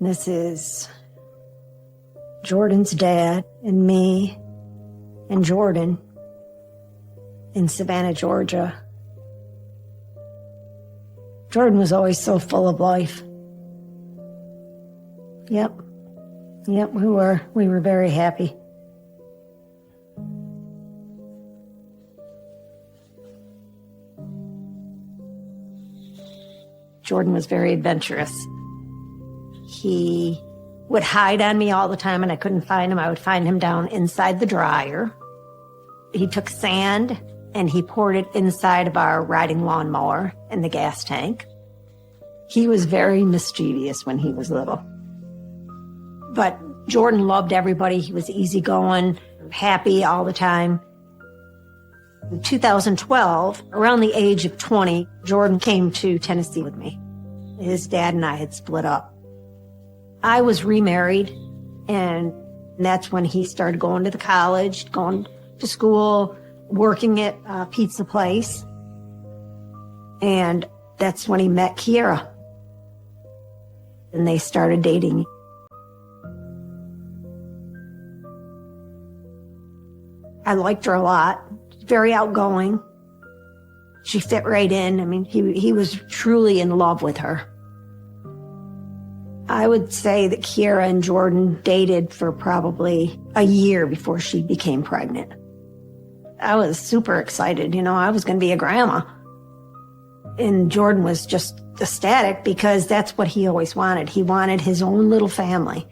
This is Jordan's dad and me and Jordan in Savannah, Georgia. Jordan was always so full of life. Yep, we were very happy. Jordan was very adventurous. He would hide on me all the time and I couldn't find him. I would find him down inside the dryer. He took sand and he poured it inside of our riding lawnmower in the gas tank. He was very mischievous when he was little. But Jordan loved everybody. He was easygoing, happy all the time. In 2012, around the age of 20, Jordan came to Tennessee with me. His dad and I had split up. I was remarried, and that's when he started going to the college, going to school, working at a pizza place. And that's when he met Kiera. And they started dating. I liked her a lot. Very outgoing. She fit right in. I mean, he was truly in love with her. I would say that Kiera and Jordan dated for probably a year before she became pregnant. I was super excited. I was going to be a grandma. And Jordan was just ecstatic because that's what he always wanted. He wanted his own little family.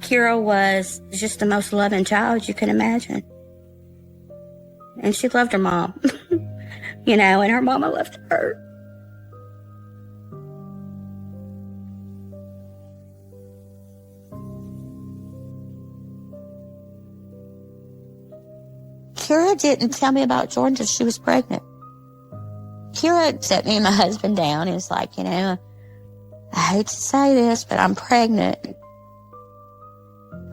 Kiera was just the most loving child you could imagine. And she loved her mom, and her mama loved her. Kiera didn't tell me about Jordan until she was pregnant. Kiera sat me and my husband down and was like, I hate to say this, but I'm pregnant.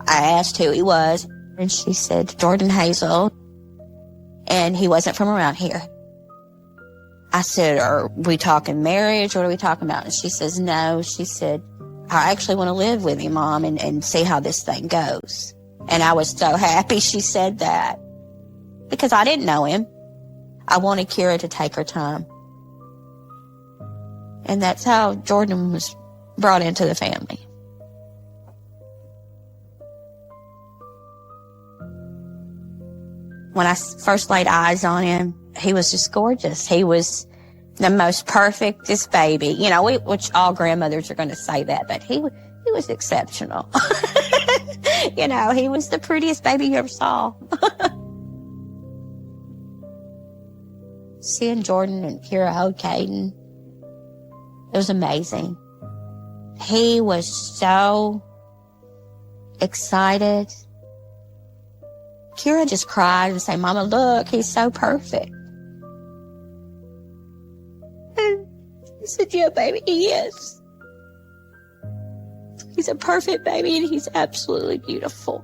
I asked who he was, and she said, Jordan Hazel, and he wasn't from around here. I said, are we talking marriage? What are we talking about? And she says, no. She said, I actually want to live with you, Mom, and see how this thing goes. And I was so happy she said that because I didn't know him. I wanted Kiera to take her time. And that's how Jordan was brought into the family. When I first laid eyes on him, he was just gorgeous. He was the most perfectest baby. Which all grandmothers are going to say that, but he was exceptional. He was the prettiest baby you ever saw. Seeing Jordan and Kiera hold Caden, it was amazing. He was so excited. Kiera just cried and said, Mama, look, he's so perfect. And I said, yeah, baby, he is. He's a perfect baby and he's absolutely beautiful.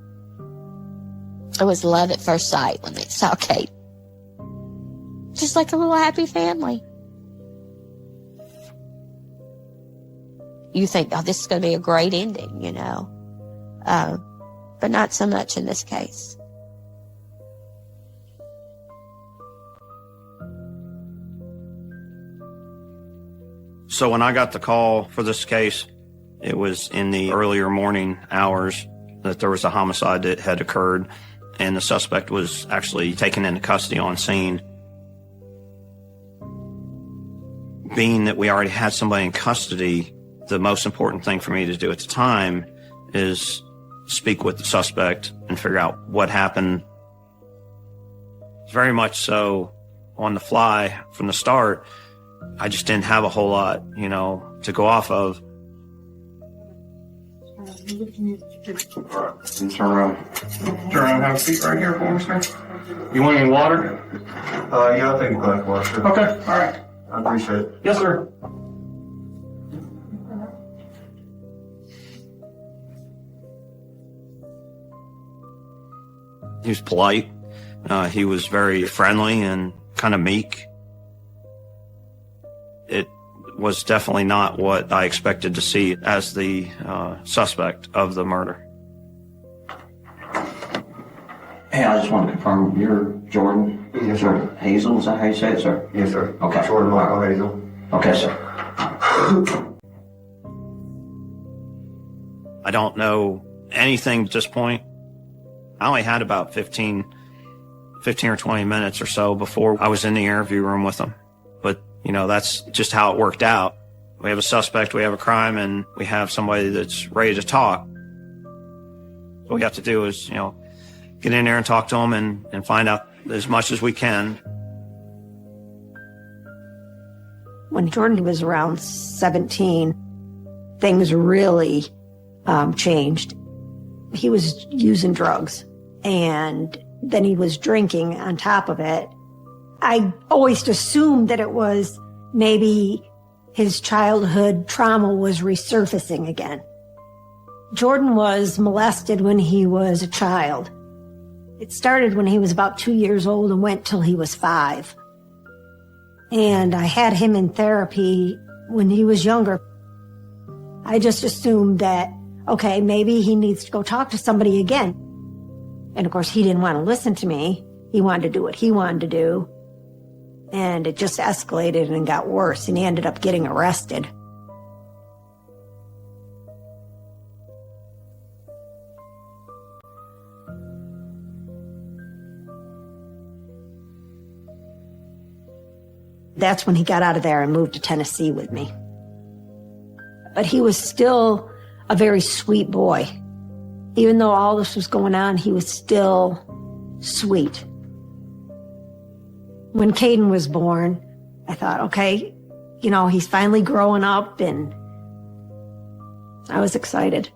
It was love at first sight when they saw Kate. Just like a little happy family. You think, this is going to be a great ending, but not so much in this case. So when I got the call for this case, it was in the earlier morning hours that there was a homicide that had occurred, and the suspect was actually taken into custody on scene. Being that we already had somebody in custody, the most important thing for me to do at the time is speak with the suspect and figure out what happened. Very much so on the fly from the start. I just didn't have a whole lot, to go off of. All right, turn around. Turn around, have a seat right here for me, sir. You want any water? Yeah, I'll take a glass of water, sir. Okay, all right. I appreciate it. Yes, sir. He was polite. He was very friendly and kind of meek. It was definitely not what I expected to see as the suspect of the murder. Hey, I just want to confirm, you're Jordan? Yes, sir. Hazel, is that how you say it, sir? Yes, sir. Okay. Jordan Michael Hazel. Okay, sir. I don't know anything at this point. I only had about 15 or 20 minutes or so before I was in the interview room with them. But, you know, that's just how it worked out. We have a suspect, we have a crime, and we have somebody that's ready to talk. What we have to do is, you know, get in there and talk to them and find out as much as we can. When Jordan was around 17, things really changed. He was using drugs, and then he was drinking on top of it. I always assumed that it was maybe his childhood trauma was resurfacing again. Jordan was molested when he was a child. It started when he was about 2 years old and went till he was 5. And I had him in therapy when he was younger. I just assumed that, okay, maybe he needs to go talk to somebody again. And of course, he didn't want to listen to me. He wanted to do what he wanted to do. And it just escalated and got worse, and he ended up getting arrested. That's when he got out of there and moved to Tennessee with me. But he was still a very sweet boy. Even though all this was going on, he was still sweet. When Caden was born, I thought, okay, you know, he's finally growing up, and I was excited.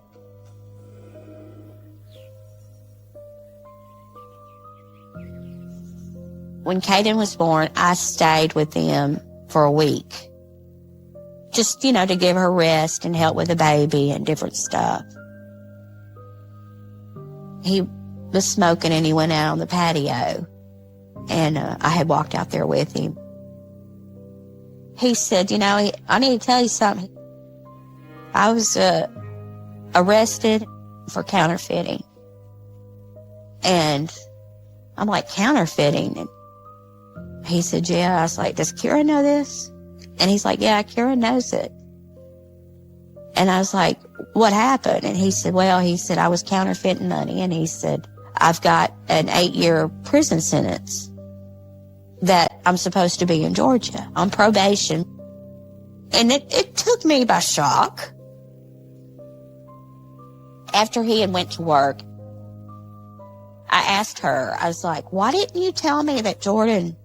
When Caden was born, I stayed with them for a week. Just, you know, to give her rest and help with the baby and different stuff. He was smoking and he went out on the patio. And I had walked out there with him. He said, you know, I need to tell you something. I was arrested for counterfeiting. And I'm like, counterfeiting? And he said, yeah. I was like, does Kira know this? And he's like, yeah, Kira knows it. And I was like, what happened? And he said, well, I was counterfeiting money. And he said, I've got an 8-year prison sentence that I'm supposed to be in Georgia on probation. And it took me by shock. After he had went to work, I asked her, I was like, why didn't you tell me that Jordan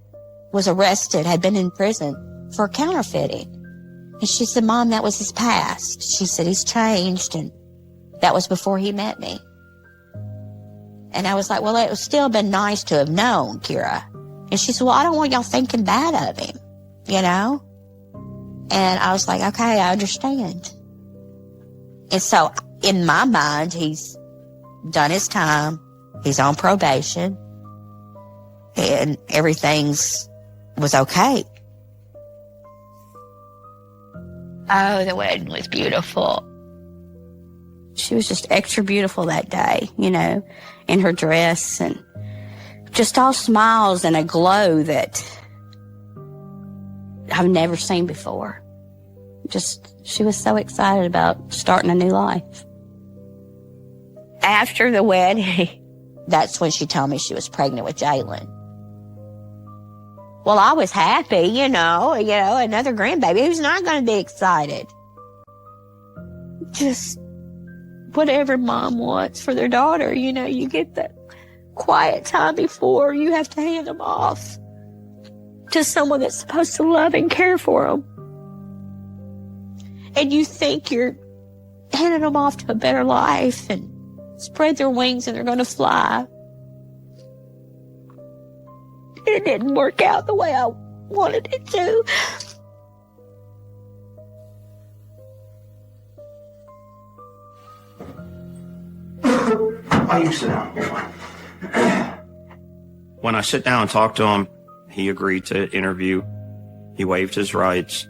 was arrested, had been in prison for counterfeiting? And she said, Mom, that was his past. She said, he's changed, and that was before he met me. And I was like, well, it would still been nice to have known, Kira. And she said, well, I don't want y'all thinking bad of him, you know? And I was like, okay, I understand. And so in my mind, he's done his time. He's on probation. And was okay. Oh, the wedding was beautiful. She was just extra beautiful that day, you know, in her dress, and just all smiles and a glow that I've never seen before. She was so excited about starting a new life. After the wedding, that's when she told me she was pregnant with Jalen. Well, I was happy, you know, another grandbaby. Who's not going to be excited? Just whatever mom wants for their daughter, you know, you get that quiet time before you have to hand them off to someone that's supposed to love and care for them. And you think you're handing them off to a better life and spread their wings and they're going to fly. It didn't work out the way I wanted it to. Oh, you sit down. You're fine. When I sit down and talk to him, he agreed to interview. He waived his rights.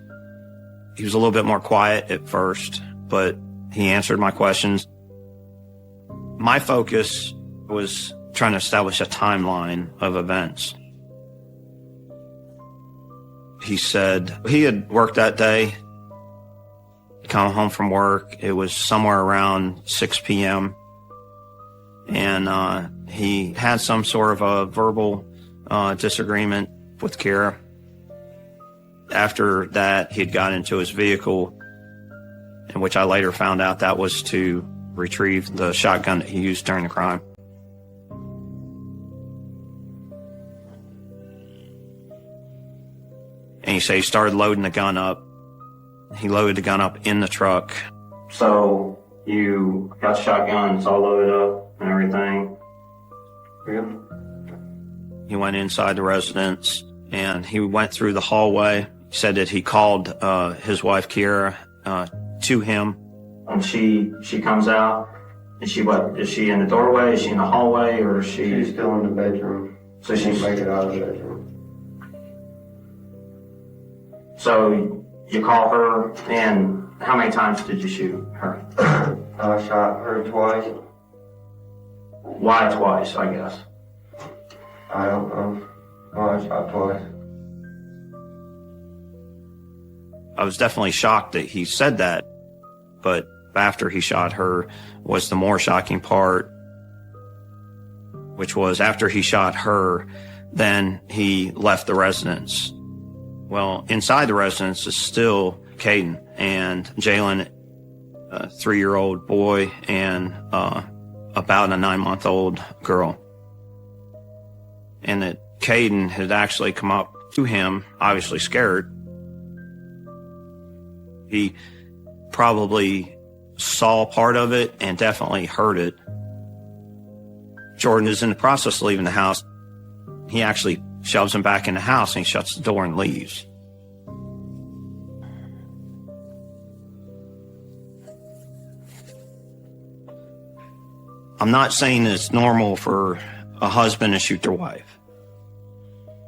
He was a little bit more quiet at first, but he answered my questions. My focus was trying to establish a timeline of events. He said he had worked that day, come home from work. It was somewhere around 6 p.m. And he had some sort of a verbal disagreement with Kira. After that, he had got into his vehicle, in which I later found out that was to retrieve the shotgun that he used during the crime. And he said he started loading the gun up. He loaded the gun up in the truck. So you got the shotgun, it's all loaded up and everything. Yeah. He went inside the residence and he went through the hallway. He said that he called his wife Kira to him. And she comes out. Is she what? Is she in the doorway? Is she in the hallway? Or is she? She's still in the bedroom. So She she's can't make it out of the bedroom. So you call her, and how many times did you shoot her? I shot her twice. Why twice, I guess? I don't know. Oh, I shot twice. I was definitely shocked that he said that, but after he shot her was the more shocking part, which was after he shot her, then he left the residence. Well, inside the residence is still Caden and Jalen, a 3-year-old boy, and about a 9-month-old girl. And that Caden had actually come up to him, obviously scared. He probably saw part of it and definitely heard it. Jordan is in the process of leaving the house. He actually shoves him back in the house and he shuts the door and leaves. I'm not saying it's normal for a husband to shoot their wife,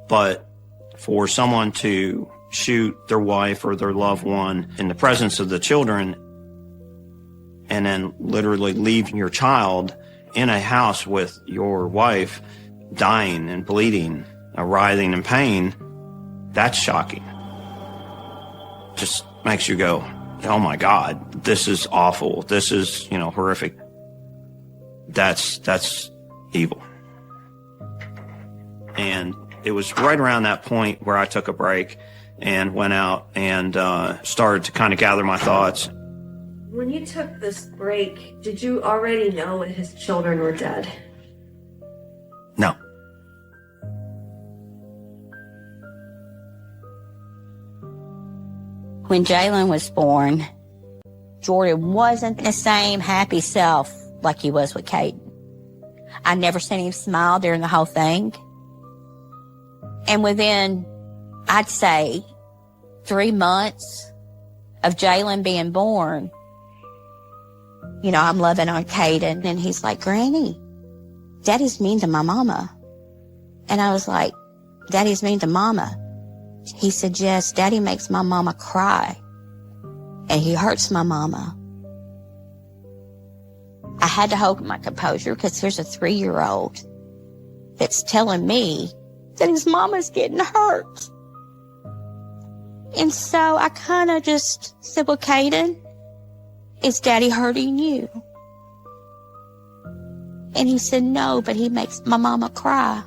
but for someone to shoot their wife or their loved one in the presence of the children and then literally leave your child in a house with your wife dying and bleeding, writhing in pain, that's shocking. Just makes you go, oh my God, this is awful. This is, horrific. That's evil. And it was right around that point where I took a break and went out and started to kind of gather my thoughts. When you took this break, did you already know his children were dead? No. When Jalen was born, Jordan wasn't the same happy self like he was with Caden. I never seen him smile during the whole thing. And within, I'd say, 3 months of Jalen being born, I'm loving on Caden, and he's like, Granny, Daddy's mean to my mama. And I was like, Daddy's mean to mama? He said, yes, Daddy makes my mama cry, and he hurts my mama. I had to hold my composure because here's a 3-year-old that's telling me that his mama's getting hurt. And so I kind of just said, well, Caden, is Daddy hurting you? And he said, no, but he makes my mama cry.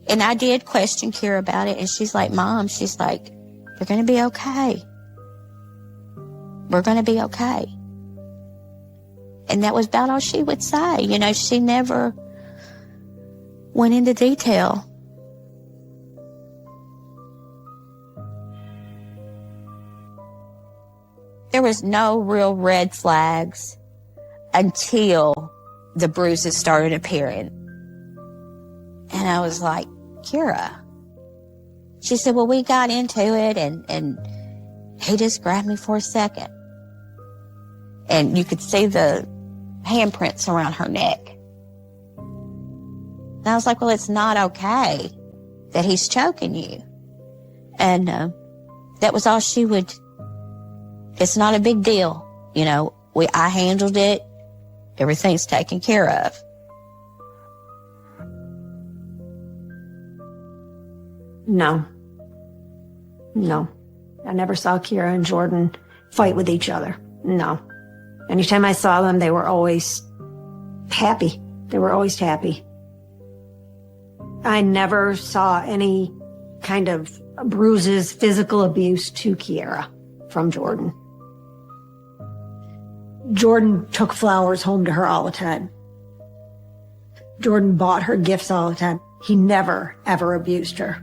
And I did question Kira about it, and she's like, Mom, she's like, you're going to be okay. We're going to be okay. And that was about all she would say. She never went into detail. There was no real red flags until the bruises started appearing. And I was like, Kira. She said, well, we got into it and he just grabbed me for a second. And you could see the handprints around her neck. And I was like, well, it's not okay that he's choking you. And That was all she would. It's not a big deal. You know, I handled it. Everything's taken care of. No. I never saw Kira and Jordan fight with each other. No. Anytime I saw them, they were always happy. They were always happy. I never saw any kind of bruises, physical abuse to Kiara from Jordan. Jordan took flowers home to her all the time. Jordan bought her gifts all the time. He never, ever abused her.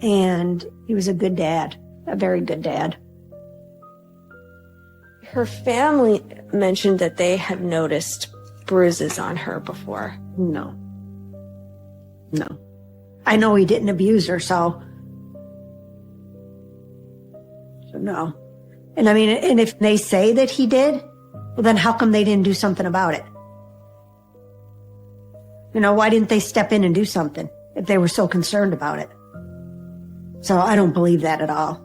And he was a good dad, a very good dad. Her family mentioned that they had noticed bruises on her before. No. I know he didn't abuse her, so no. And I mean, and if they say that he did, well, then how come they didn't do something about it? You know, why didn't they step in and do something if they were so concerned about it? So I don't believe that at all.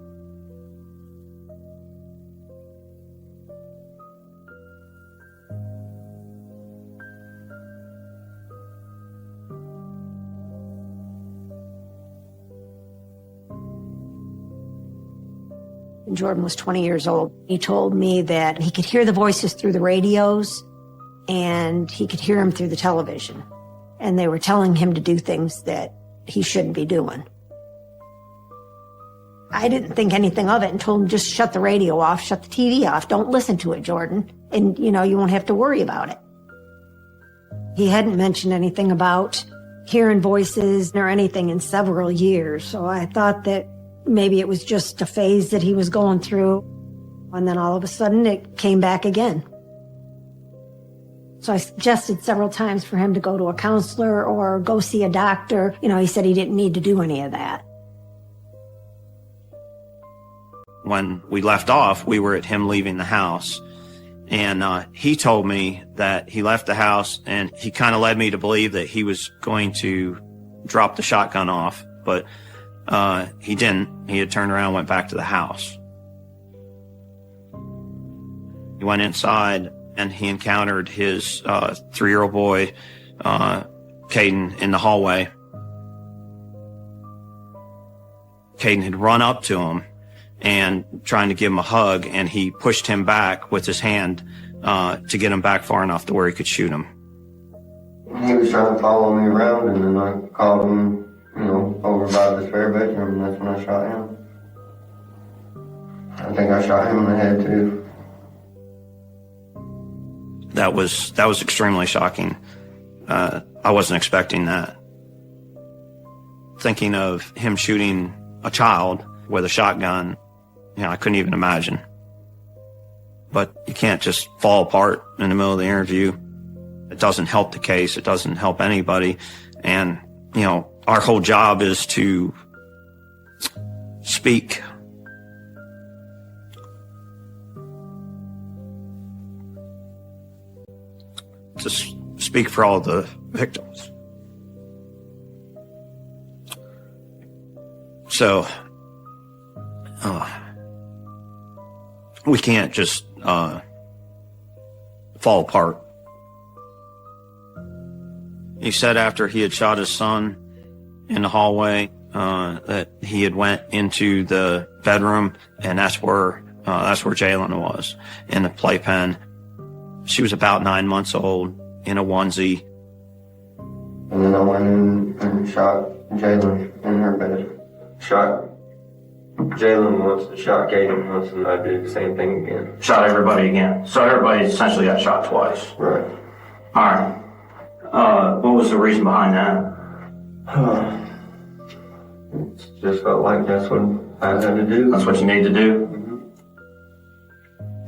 When Jordan was 20 years old, he told me that he could hear the voices through the radios and he could hear them through the television. And they were telling him to do things that he shouldn't be doing. I didn't think anything of it and told him just shut the radio off, shut the TV off. Don't listen to it, Jordan. And, you know, you won't have to worry about it. He hadn't mentioned anything about hearing voices or anything in several years. So I thought that maybe it was just a phase that he was going through. And then all of a sudden it came back again. So I suggested several times for him to go to a counselor or go see a doctor. You know, he said he didn't need to do any of that. When we left off, we were at him leaving the house. And he told me that he left the house and he kind of led me to believe that he was going to drop the shotgun off. But he didn't. He had turned around and went back to the house. He went inside and he encountered his 3-year-old boy, Caden, in the hallway. Caden had run up to him and trying to give him a hug, and he pushed him back with his hand to get him back far enough to where he could shoot him. He was trying to follow me around, and then I called him, you know, over by the spare bedroom, and that's when I shot him. I think I shot him in the head, too. That was extremely shocking. I wasn't expecting that. Thinking of him shooting a child with a shotgun, you know, I couldn't even imagine. But you can't just fall apart in the middle of the interview. It doesn't help the case. It doesn't help anybody. And, you know, our whole job is to speak. To speak for all the victims. So, we can't just fall apart. He said after he had shot his son in the hallway that he had went into the bedroom, and that's where Jalen was, in the playpen. She was about 9 months old, in a onesie. And then I went in and shot Jalen in her bed. Shot Jalen once and shot Caden once, and I did the same thing again. Shot everybody again. So everybody essentially got shot twice. Right. All right. What was the reason behind that? It just felt like that's what I had to do. That's what you need to do?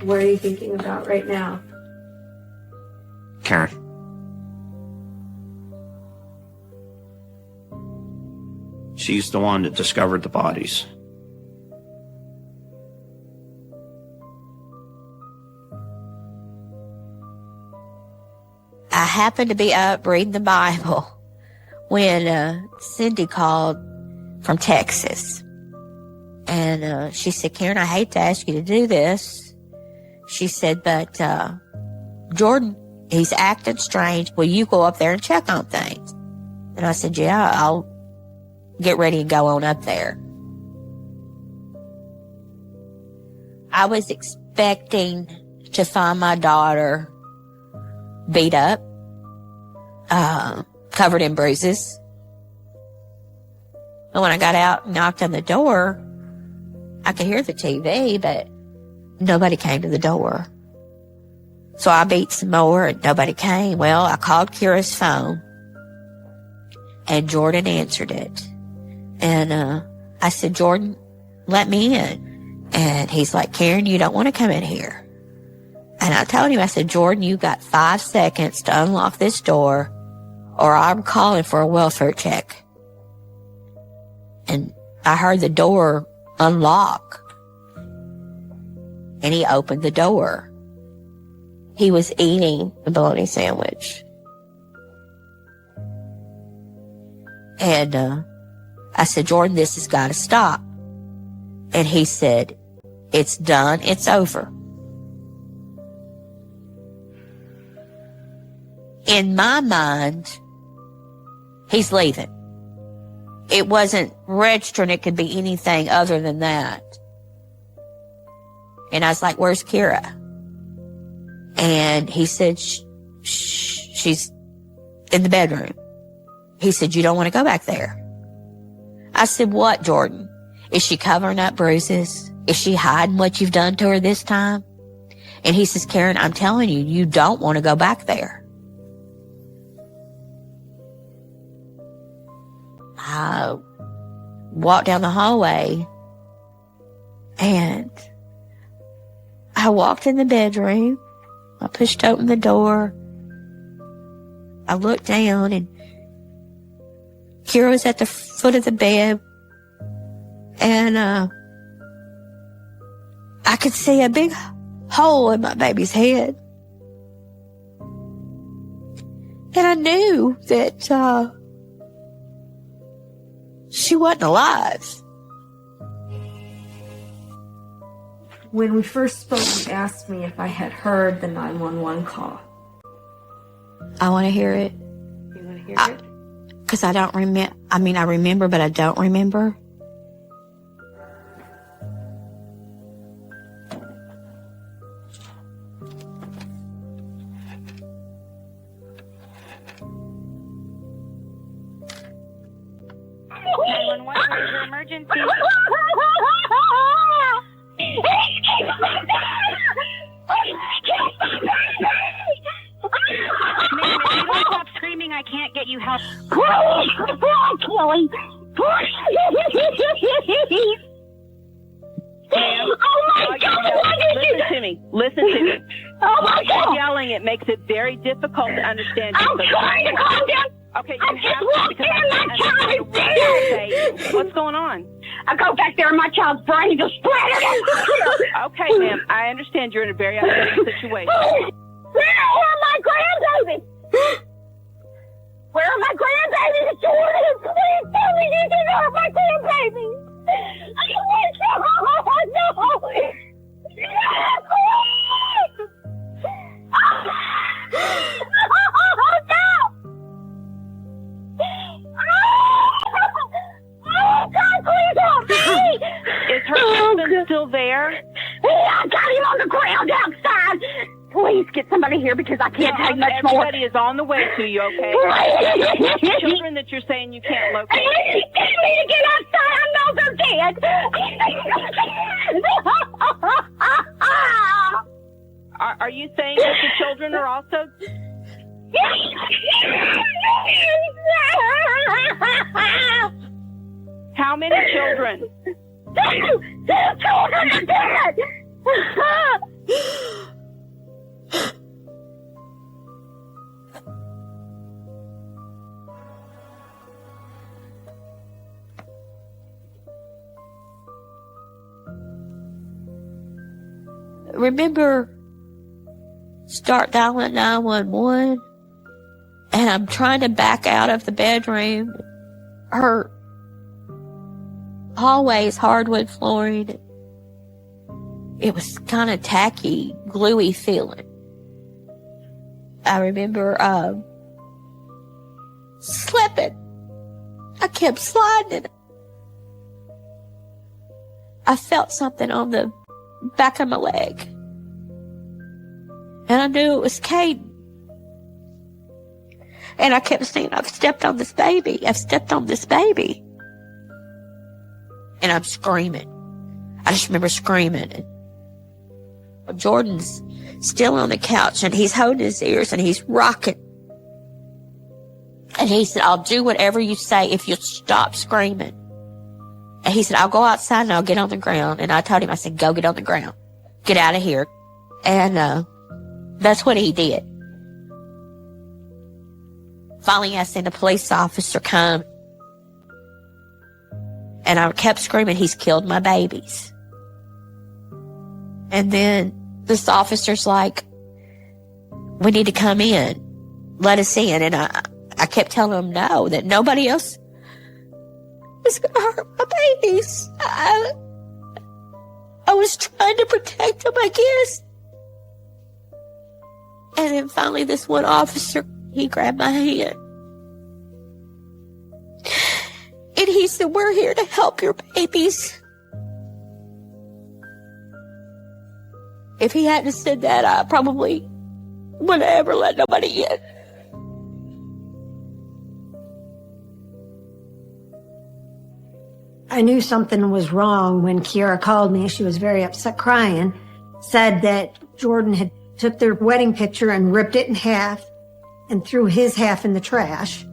What are you thinking about right now? Karen. She's the one that discovered the bodies. I happened to be up reading the Bible when Cindy called from Texas. And she said, Karen, I hate to ask you to do this. She said, but Jordan, he's acting strange. Will you go up there and check on things? And I said, yeah, I'll get ready and go on up there. I was expecting to find my daughter beat up, covered in bruises. And when I got out and knocked on the door, I could hear the TV, but nobody came to the door. So I beat some more and nobody came. Well, I called Kira's phone and Jordan answered it. And I said, Jordan, let me in. And he's like, Karen, you don't want to come in here. And I told him, I said, Jordan, you got 5 seconds to unlock this door or I'm calling for a welfare check. And I heard the door unlock. And he opened the door. He was eating the bologna sandwich. And I said, Jordan, this has got to stop. And he said, it's done. It's over. In my mind, he's leaving. It wasn't registering. It could be anything other than that. And I was like, where's Kira? And he said, she's in the bedroom. He said, you don't want to go back there. I said, what, Jordan? Is she covering up bruises? Is she hiding what you've done to her this time? And he says, Karen, I'm telling you, you don't want to go back there. I walked down the hallway and I walked in the bedroom. I pushed open the door. I looked down and Kira was at the foot of the bed. And I could see a big hole in my baby's head. And I knew that she wasn't alive. When we first spoke, you asked me if I had heard the 911 call. I want to hear it. You want to hear it? Because I don't remember. I mean, I remember, but I don't remember. What is your emergency? Ma'am, if you don't stop screaming, I can't get you help. Chloe. Oh my God! Listen to me. Listen to me. Oh my God! Yelling, it makes it very difficult to understand. I'm trying to calm down. Okay, I you just have to walked because in, I my can't child understand is what you're dead. saying. What's going on? I go back there and my child's brain is splattered. Okay, ma'am, I understand you're in a very upsetting situation. Where are my grandbabies? Where are my grandbabies? Jordan, please tell me you didn't hurt my grandbabies. Is her husband still there? I got him on the ground outside. Please get somebody here because I can't take much more. Everybody is on the way to you, okay? Children that you're saying you can't locate. Please get me to get outside. I know they're dead. Are you saying that the children are also... How many children? Two children are dead. Remember, start dialing 911, and I'm trying to back out of the bedroom. Her hallways, hardwood flooring. It was kind of tacky, gluey feeling. I remember slipping. I kept sliding. I felt something on the back of my leg. And I knew it was Caden. And I kept saying, I've stepped on this baby. I've stepped on this baby. And I'm screaming. I just remember screaming. And Jordan's still on the couch and he's holding his ears and he's rocking. And he said, I'll do whatever you say if you'll stop screaming. And he said, I'll go outside and I'll get on the ground. And I told him, I said, go get on the ground. Get out of here. And that's what he did. Finally, I seen the police officer come. And I kept screaming, he's killed my babies. And then this officer's like, we need to come in. Let us in. And I kept telling him no, that nobody else was going to hurt my babies. I was trying to protect them, I guess. And then finally this one officer, he grabbed my hand. And he said, we're here to help your babies. If he hadn't said that, I probably wouldn't have ever let nobody in. I knew something was wrong when Kiara called me. She was very upset, crying, said that Jordan had took their wedding picture and ripped it in half and threw his half in the trash.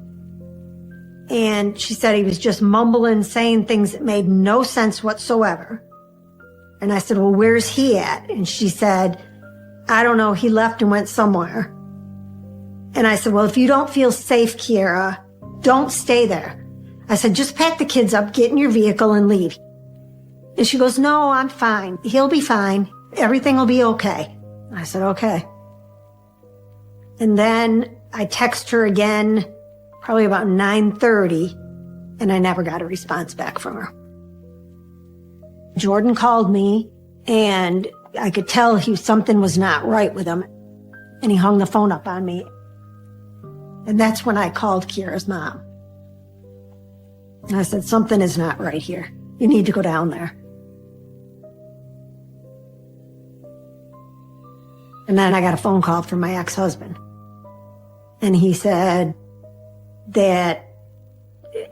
And she said he was just mumbling, saying things that made no sense whatsoever. And I said, well, where's he at? And she said, I don't know. He left and went somewhere. And I said, well, if you don't feel safe, Kiara, don't stay there. I said, just pack the kids up, get in your vehicle and leave. And she goes, no, I'm fine. He'll be fine. Everything will be okay. I said, okay. And then I text her again, probably about 9:30, and I never got a response back from her. Jordan called me, and I could tell something was not right with him, and he hung the phone up on me. And that's when I called Kiara's mom. And I said, something is not right here. You need to go down there. And then I got a phone call from my ex-husband. And he said that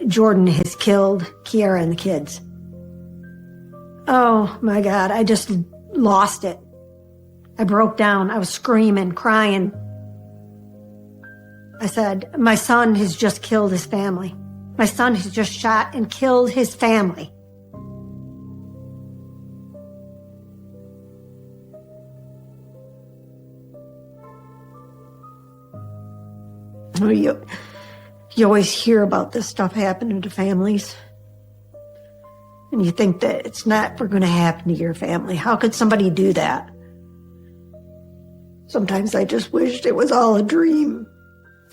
Jordan has killed Kiara and the kids. Oh my God, I just lost it. I broke down. I was screaming, crying. I said, my son has just killed his family. My son has just shot and killed his family. You always hear about this stuff happening to families. And you think that it's not going to happen to your family. How could somebody do that? Sometimes I just wished it was all a dream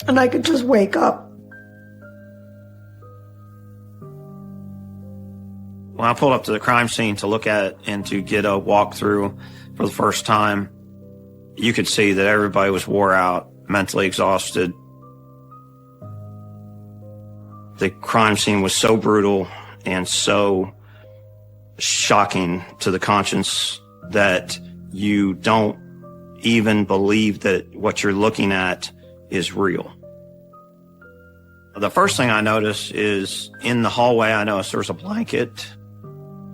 and I could just wake up. When I pulled up to the crime scene to look at it and to get a walkthrough for the first time, you could see that everybody was wore out, mentally exhausted. The crime scene was so brutal and so shocking to the conscience that you don't even believe that what you're looking at is real. The first thing I notice is in the hallway, I notice there's a blanket.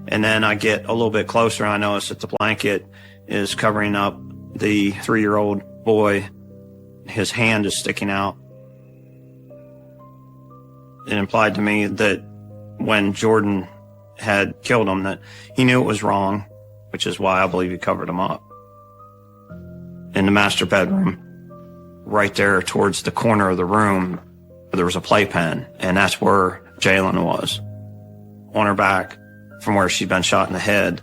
And then I get a little bit closer and I notice that the blanket is covering up the 3-year-old boy. His hand is sticking out. It implied to me that when Jordan had killed him, that he knew it was wrong, which is why I believe he covered him up. In the master bedroom, right there towards the corner of the room, there was a playpen, and that's where Jalen was, on her back from where she'd been shot in the head.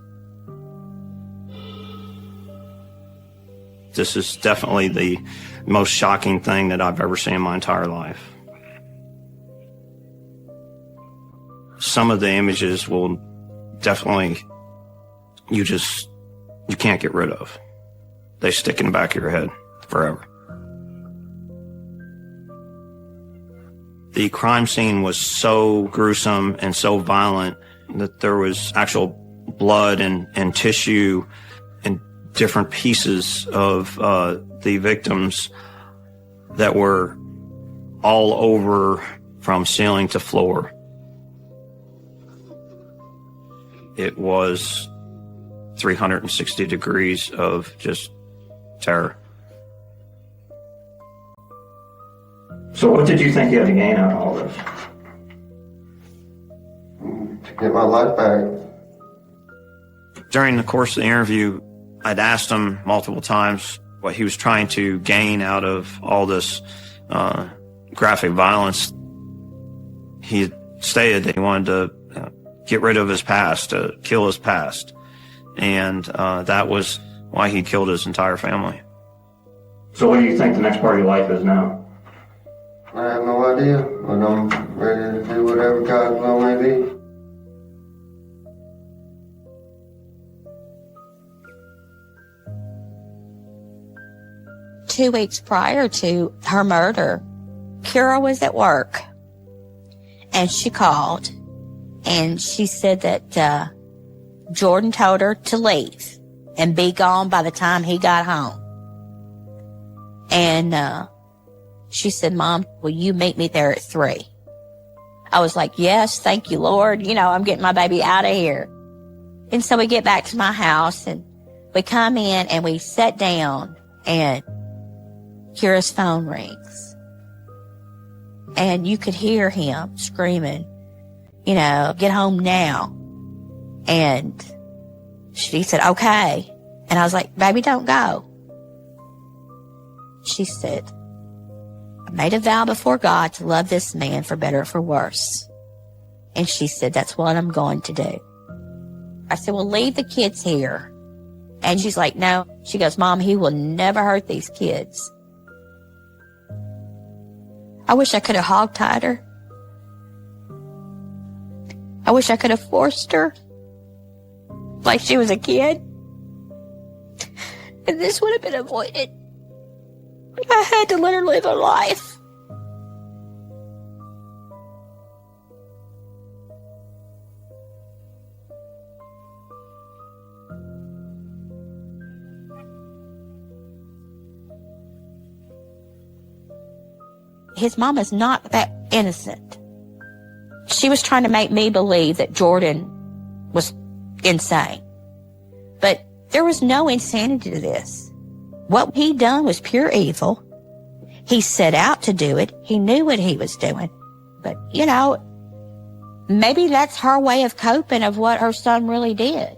This is definitely the most shocking thing that I've ever seen in my entire life. Some of the images will definitely, you can't get rid of. They stick in the back of your head forever. The crime scene was so gruesome and so violent that there was actual blood and tissue and different pieces of the victims that were all over from ceiling to floor. It was 360 degrees of just terror. So what did you think you had to gain out of all this? To get my life back. During the course of the interview, I'd asked him multiple times what he was trying to gain out of all this graphic violence. He stated that he wanted to get rid of his past, to kill his past. And that was why he killed his entire family. So what do you think the next part of your life is now? I have no idea, but I'm ready to do whatever God's will may be. Two weeks prior to her murder, Kira was at work, and she called, and she said that Jordan told her to leave and be gone by the time he got home. And she said, Mom, will you meet me there at 3? I was like, yes, thank you, Lord. You know, I'm getting my baby out of here. And so we get back to my house, and we come in, and we sit down, and Kira's phone rings. And you could hear him screaming, you know, get home now. And she said, okay. And I was like, baby, don't go. She said, I made a vow before God to love this man for better or for worse. And she said, that's what I'm going to do. I said, well, leave the kids here. And she's like, no. She goes, Mom, he will never hurt these kids. I wish I could have hogtied her. I wish I could have forced her like she was a kid. And this would have been avoided. I had to let her live a life. His mama's not that innocent. She was trying to make me believe that Jordan was insane. But there was no insanity to this. What he done was pure evil. He set out to do it. He knew what he was doing. But, you know, maybe that's her way of coping of what her son really did.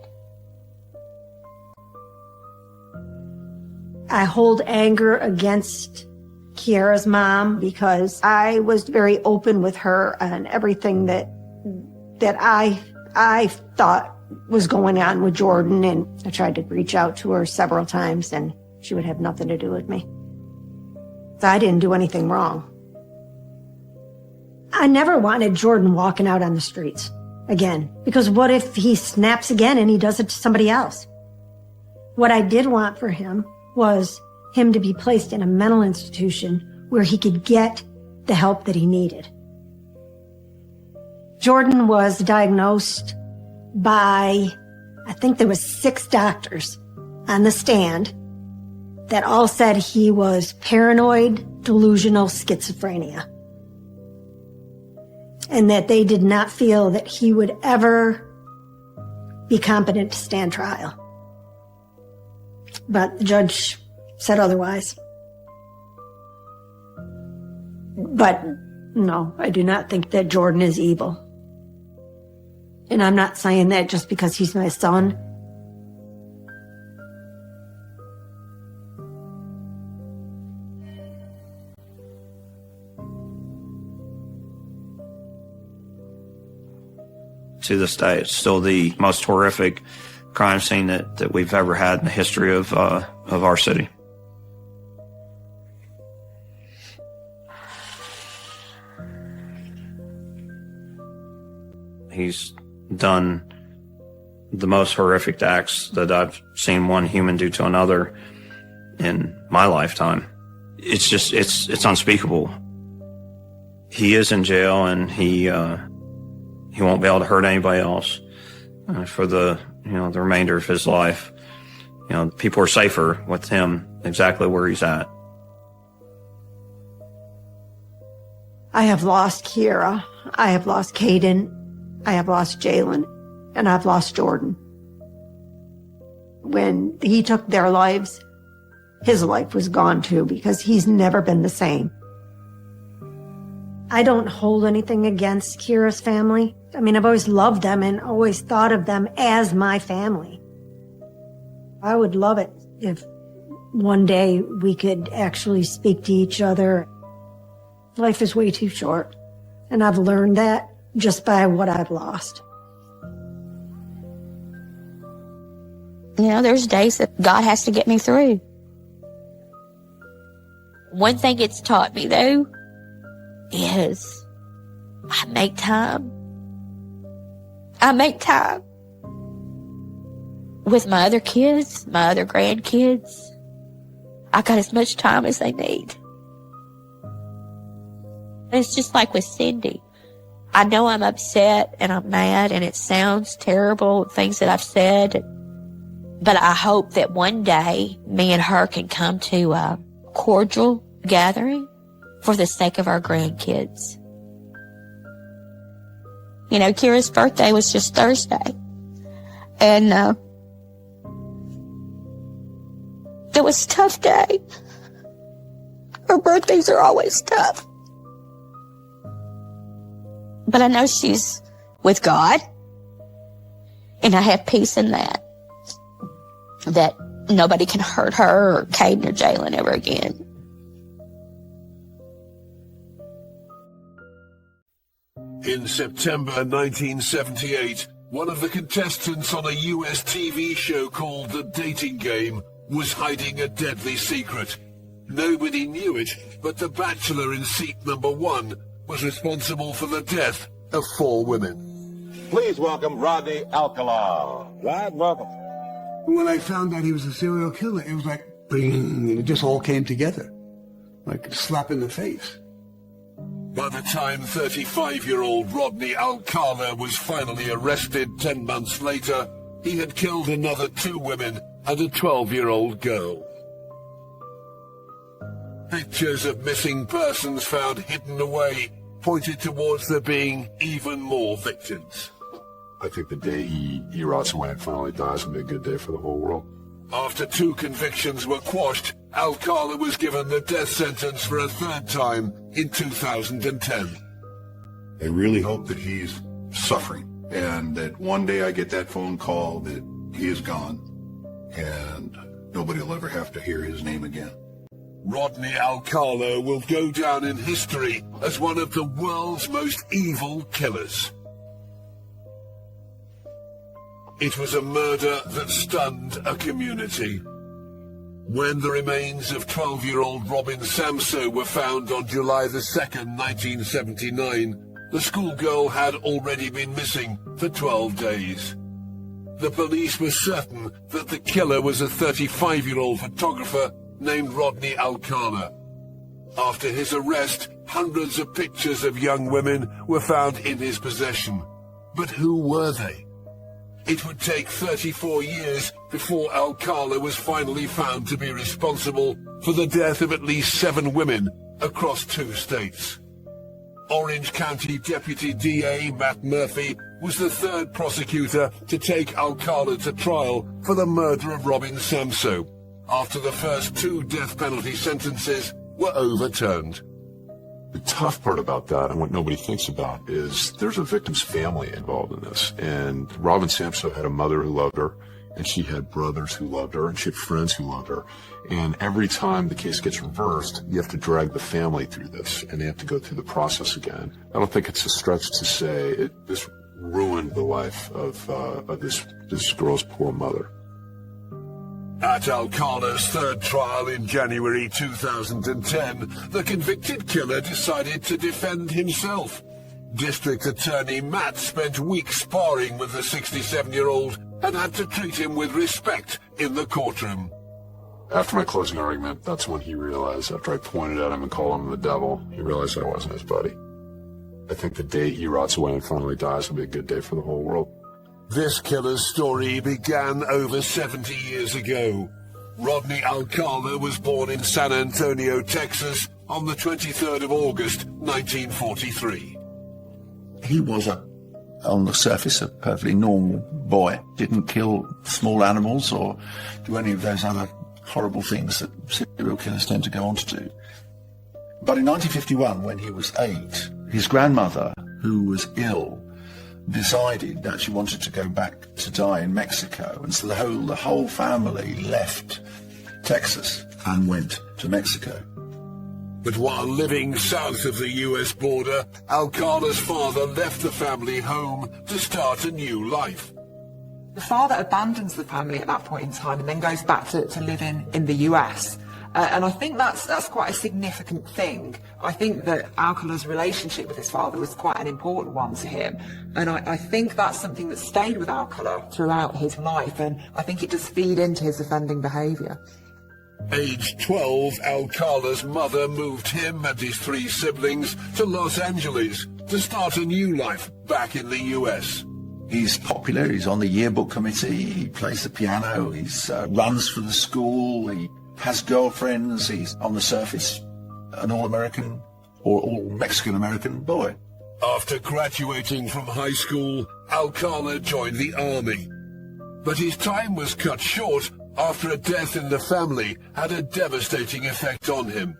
I hold anger against Kiara's mom because I was very open with her on everything that I thought was going on with Jordan, and I tried to reach out to her several times, and she would have nothing to do with me. So I didn't do anything wrong. I never wanted Jordan walking out on the streets again, because what if he snaps again and he does it to somebody else? What I did want for him was him to be placed in a mental institution where he could get the help that he needed. Jordan was diagnosed by, I think there was 6 doctors on the stand that all said he was paranoid delusional schizophrenia, and that they did not feel that he would ever be competent to stand trial. But the judge said otherwise. But no, I do not think that Jordan is evil. And I'm not saying that just because he's my son. To this day, it's still the most horrific crime scene that we've ever had in the history of our city. He's done the most horrific acts that I've seen one human do to another in my lifetime. It's just, it's unspeakable. He is in jail, and he won't be able to hurt anybody else for the remainder of his life. People are safer with him exactly where he's at. I have lost Kiera. I have lost Caden. I have lost Jalen. And I've lost Jordan. When he took their lives, his life was gone too, because he's never been the same. I don't hold anything against Kiera's family. I mean, I've always loved them and always thought of them as my family. I would love it if one day we could actually speak to each other. Life is way too short, and I've learned that just by what I've lost. There's days that God has to get me through. One thing it's taught me, though, is I make time. I make time with my other kids, my other grandkids. I got as much time as they need. It's just like with Cindy. I know I'm upset and I'm mad and it sounds terrible, things that I've said, but I hope that one day me and her can come to a cordial gathering for the sake of our grandkids. Kira's birthday was just Thursday. And it was a tough day. Her birthdays are always tough. But I know she's with God. And I have peace in that. That nobody can hurt her or Caden or Jalen ever again. In September 1978, one of the contestants on a US TV show called The Dating Game was hiding a deadly secret. Nobody knew it, but the bachelor in seat number 1 was responsible for the death of 4 women. Please welcome Rodney Alcala. Rod, welcome. When I found out he was a serial killer, it was like, bing, and it just all came together. Like a slap in the face. By the time 35-year-old Rodney Alcala was finally arrested 10 months later, he had killed another 2 women and a 12-year-old girl. Pictures of missing persons found hidden away pointed towards there being even more victims. I think the day he rots away and finally dies will be a good day for the whole world. After 2 convictions were quashed, Alcala was given the death sentence for a 3rd time in 2010. I really hope that he's suffering and that one day I get that phone call that he is gone and nobody will ever have to hear his name again. Rodney Alcala will go down in history as one of the world's most evil killers. It was a murder that stunned a community. When the remains of 12-year-old Robin Samsoe were found on July the 2nd, 1979, the schoolgirl had already been missing for 12 days. The police were certain that the killer was a 35-year-old photographer named Rodney Alcala. After his arrest, hundreds of pictures of young women were found in his possession. But who were they? It would take 34 years before Alcala was finally found to be responsible for the death of at least 7 women across 2 states. Orange County Deputy DA Matt Murphy was the 3rd prosecutor to take Alcala to trial for the murder of Robin Samsoe, after the first 2 death penalty sentences were overturned. The tough part about that, and what nobody thinks about, is there's a victim's family involved in this. And Robin Samsoe had a mother who loved her, and she had brothers who loved her, and she had friends who loved her. And every time the case gets reversed, you have to drag the family through this, and they have to go through the process again. I don't think it's a stretch to say this ruined the life of this girl's poor mother. At Alcala's 3rd trial in January 2010, the convicted killer decided to defend himself. District Attorney Matt spent weeks sparring with the 67-year-old and had to treat him with respect in the courtroom. After my closing argument, that's when he realized, after I pointed at him and called him the devil, he realized I wasn't his buddy. I think the day he rots away and finally dies will be a good day for the whole world. This killer's story began over 70 years ago. Rodney Alcala was born in San Antonio, Texas, on the 23rd of August, 1943. He was on the surface, a perfectly normal boy. Didn't kill small animals or do any of those other horrible things that serial killers tend to go on to do. But in 1951, when he was 8, his grandmother, who was ill, decided that she wanted to go back to die in Mexico. And so the whole family left Texas and went to Mexico. But while living south of the US border, Alcala's father left the family home to start a new life. The father abandons the family at that point in time and then goes back to live in the US. And I think that's quite a significant thing. I think that Alcala's relationship with his father was quite an important one to him. And I think that's something that stayed with Alcala throughout his life. And I think it does feed into his offending behaviour. Age 12, Alcala's mother moved him and his 3 siblings to Los Angeles to start a new life back in the US. He's popular, he's on the yearbook committee, he plays the piano, he runs for the school, he has girlfriends, he's on the surface an all-American or all-Mexican-American boy. After graduating from high school, Alcala joined the army. But his time was cut short after a death in the family had a devastating effect on him.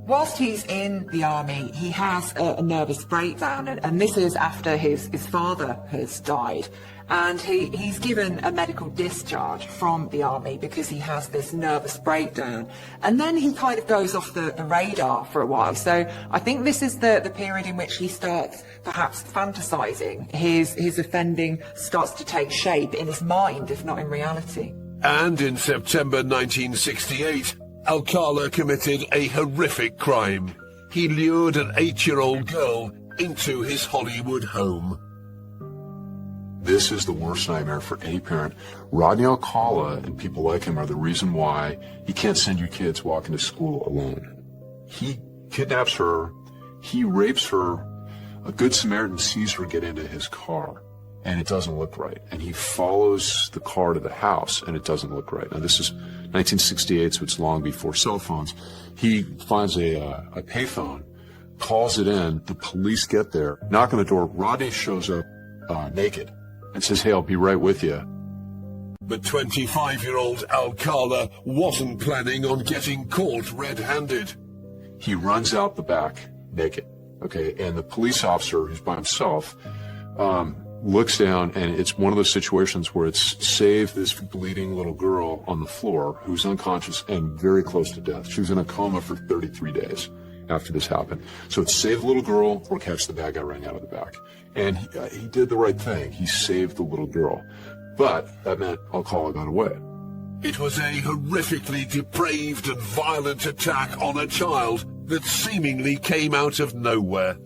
Whilst he's in the army, he has a nervous breakdown, and this is after his father has died. And he's given a medical discharge from the army because he has this nervous breakdown. And then he kind of goes off the radar for a while. So I think this is the period in which he starts perhaps fantasizing. His offending starts to take shape in his mind, if not in reality. And in September 1968, Alcala committed a horrific crime. He lured an 8-year-old girl into his Hollywood home. This is the worst nightmare for any parent. Rodney Alcala and people like him are the reason why you can't send your kids walking to school alone. He kidnaps her, he rapes her, a good Samaritan sees her get into his car, and it doesn't look right. And he follows the car to the house, and it doesn't look right. Now, this is 1968, so it's long before cell phones. He finds a payphone, calls it in, the police get there, knock on the door, Rodney shows up naked and says, "Hey, I'll be right with you." But 25-year-old Alcala wasn't planning on getting caught red-handed. He runs out the back naked, okay, and the police officer, who's by himself, looks down, and it's one of those situations where it's save this bleeding little girl on the floor who's unconscious and very close to death. She was in a coma for 33 days after this happened. So it's save the little girl or catch the bad guy running out of the back. And he did the right thing. He saved the little girl. But that meant Alcala got away. It was a horrifically depraved and violent attack on a child that seemingly came out of nowhere.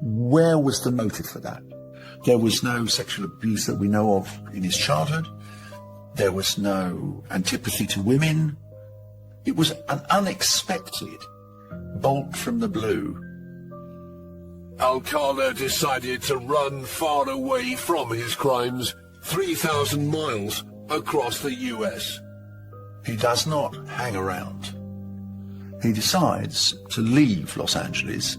Where was the motive for that? There was no sexual abuse that we know of in his childhood. There was no antipathy to women. It was an unexpected bolt from the blue. Alcala decided to run far away from his crimes, 3,000 miles across the US. He does not hang around. He decides to leave Los Angeles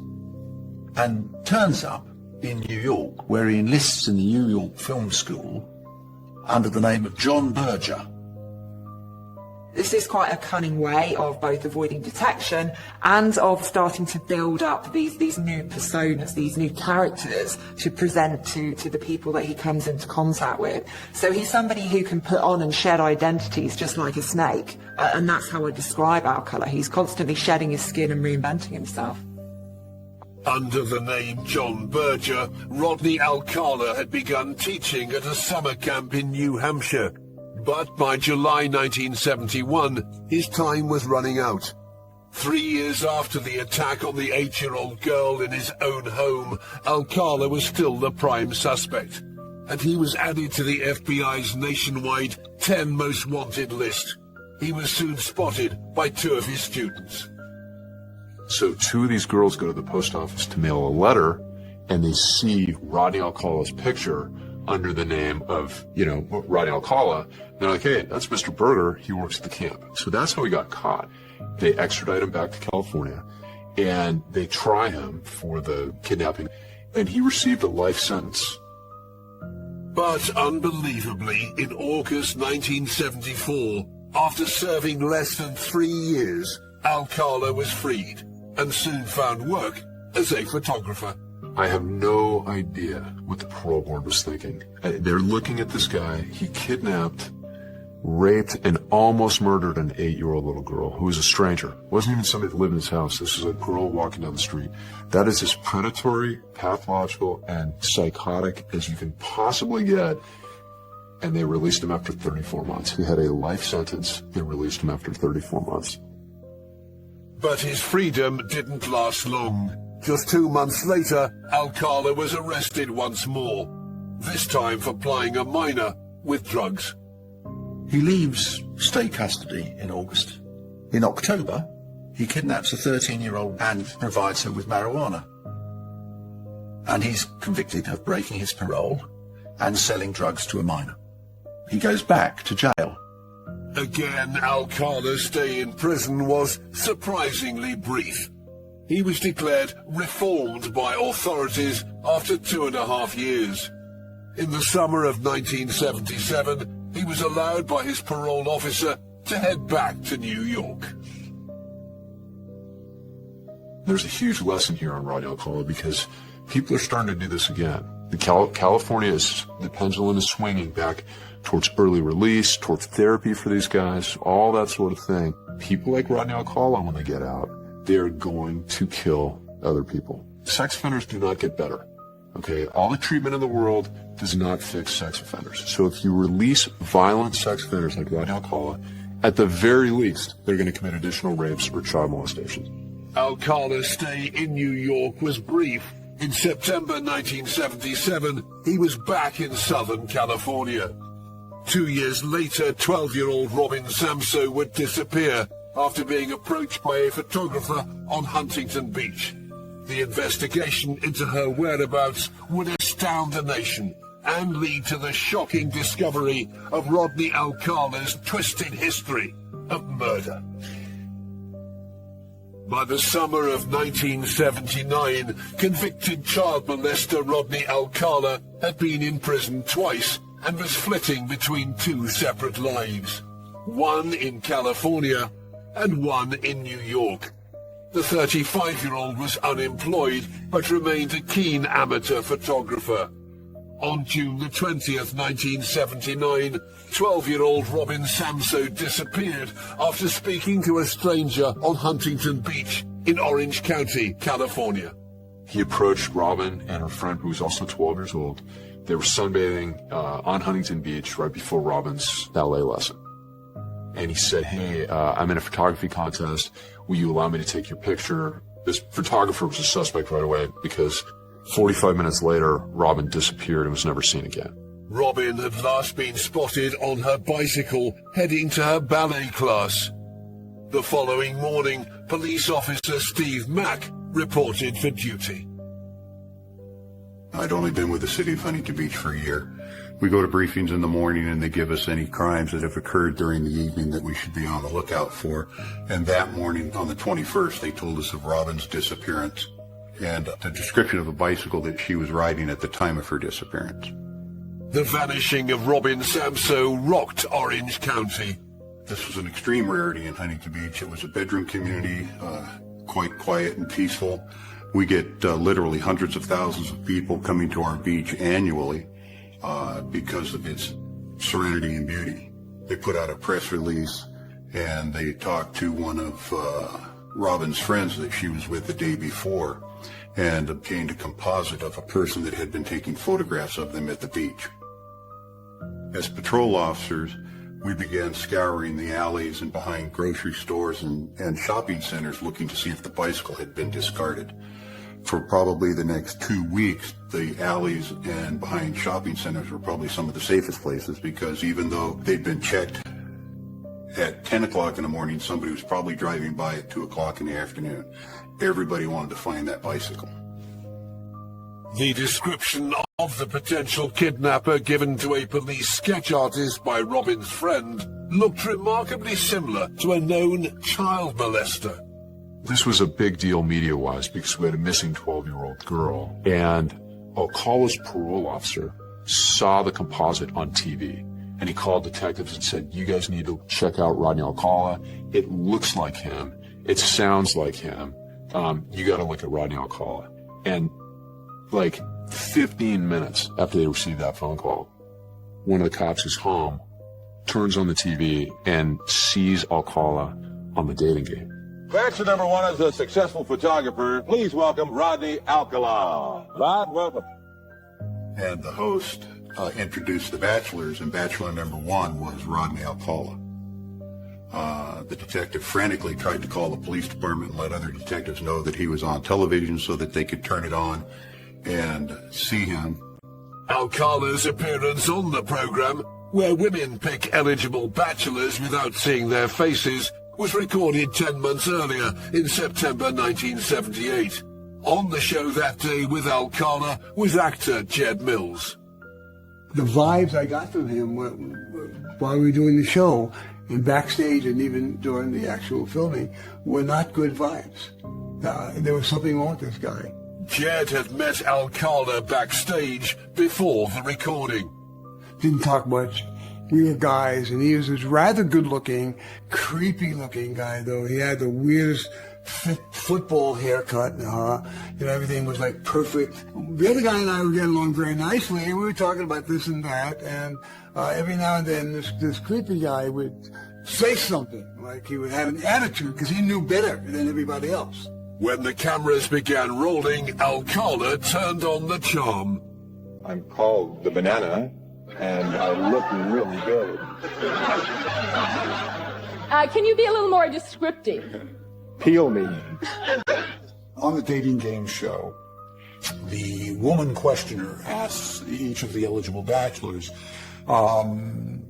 and turns up in New York, where he enlists in the New York Film School under the name of John Berger. This is quite a cunning way of both avoiding detection and of starting to build up these new personas, these new characters to present to the people that he comes into contact with. So he's somebody who can put on and shed identities just like a snake. And that's how I describe Alcala. He's constantly shedding his skin and reinventing himself. Under the name John Berger, Rodney Alcala had begun teaching at a summer camp in New Hampshire. But by July 1971, his time was running out. 3 years after the attack on the 8-year-old girl in his own home, Alcala was still the prime suspect. and he was added to the FBI's nationwide 10 most wanted list. He was soon spotted by 2 of his students. So 2 of these girls go to the post office to mail a letter, and they see Rodney Alcala's picture under the name of, Rodney Alcala. They're like, hey, that's Mr. Berger. He works at the camp. So that's how he got caught. They extradite him back to California, and they try him for the kidnapping, and he received a life sentence. But unbelievably, in August 1974, after serving less than 3 years, Alcala was freed and soon found work as a photographer. I have no idea what the parole board was thinking. They're looking at this guy. He kidnapped, raped, and almost murdered an 8-year-old little girl who was a stranger. Wasn't even somebody that lived in his house. This was a girl walking down the street. That is as predatory, pathological, and psychotic as you can possibly get. And they released him after 34 months. He had a life sentence. They released him after 34 months. But his freedom didn't last long. Just 2 months later, Alcala was arrested once more, this time for plying a minor with drugs. He leaves state custody in August. In October, he kidnaps a 13-year-old and provides her with marijuana. And he's convicted of breaking his parole and selling drugs to a minor. He goes back to jail. Again, Alcala's stay in prison was surprisingly brief. He was declared reformed by authorities after 2.5 years. In the summer of 1977, he was allowed by his parole officer to head back to New York. There's a huge lesson here on Rodney Alcala because people are starting to do this again. California the pendulum is swinging back towards early release, towards therapy for these guys, all that sort of thing. People like Rodney Alcala, when they get out, they're going to kill other people. Sex offenders do not get better. Okay, all the treatment in the world does not fix sex offenders. So if you release violent sex offenders like Rodney Alcala, at the very least, they're going to commit additional rapes or child molestations. Alcala's stay in New York was brief. In September 1977, he was back in Southern California. 2 years later, 12-year-old Robin Samsoe would disappear after being approached by a photographer on Huntington Beach. The investigation into her whereabouts would astound the nation and lead to the shocking discovery of Rodney Alcala's twisted history of murder. By the summer of 1979, convicted child molester Rodney Alcala had been in prison twice and was flitting between 2 separate lives, one in California and one in New York. The 35-year-old was unemployed but remained a keen amateur photographer. On June the 20th, 1979, 12-year-old Robin Samsoe disappeared after speaking to a stranger on Huntington Beach in Orange County, California. He approached Robin and her friend, who was also 12 years old. They were sunbathing on Huntington Beach right before Robin's ballet lesson. And he said, hey, I'm in a photography contest. Will you allow me to take your picture? This photographer was a suspect right away because 45 minutes later, Robin disappeared and was never seen again. Robin had last been spotted on her bicycle heading to her ballet class. The following morning, police officer Steve Mack reported for duty. I'd only been with the city of Huntington Beach for a year. We go to briefings in the morning and they give us any crimes that have occurred during the evening that we should be on the lookout for. And that morning, on the 21st, they told us of Robin's disappearance and the description of a bicycle that she was riding at the time of her disappearance. The vanishing of Robin Samsoe rocked Orange County. This was an extreme rarity in Huntington Beach. It was a bedroom community, quite quiet and peaceful. We get literally hundreds of thousands of people coming to our beach annually because of its serenity and beauty. They put out a press release and they talked to one of Robin's friends that she was with the day before and obtained a composite of a person that had been taking photographs of them at the beach. As patrol officers, we began scouring the alleys and behind grocery stores and shopping centers looking to see if the bicycle had been discarded. For probably the next 2 weeks, the alleys and behind shopping centers were probably some of the safest places, because even though they'd been checked at 10 o'clock in the morning, somebody was probably driving by at 2 o'clock in the afternoon. Everybody wanted to find that bicycle. The description of the potential kidnapper given to a police sketch artist by Robin's friend looked remarkably similar to a known child molester. This was a big deal media-wise because we had a missing 12-year-old girl, and Alcala's parole officer saw the composite on TV, and he called detectives and said, "You guys need to check out Rodney Alcala. It looks like him. It sounds like him. You got to look at Rodney Alcala." And like 15 minutes after they received that phone call, one of the cops is home, turns on the TV, and sees Alcala on the dating game. Bachelor number one is a successful photographer. Please welcome Rodney Alcala. Rod, welcome. And the host introduced the bachelors, and bachelor number one was Rodney Alcala. The detective frantically tried to call the police department and let other detectives know that he was on television so that they could turn it on and see him. Alcala's appearance on the program, where women pick eligible bachelors without seeing their faces, was recorded 10 months earlier in September 1978. On the show that day with Alcala was actor Jed Mills. The vibes I got from him while we were doing the show and backstage and even during the actual filming were not good vibes. There was something wrong with this guy. Jed had met Alcala backstage before the recording. Didn't talk much. We were guys, and he was this rather good-looking, creepy-looking guy, though. He had the weirdest football haircut. Everything was like perfect. The other guy and I were getting along very nicely, and we were talking about this and that, and every now and then this creepy guy would say something, like he would have an attitude, because he knew better than everybody else. When the cameras began rolling, Alcala turned on the charm. I'm called the Banana, and I look really good. Can you be a little more descriptive? Peel me. On the dating game show, the woman questioner asks each of the eligible bachelors, I'm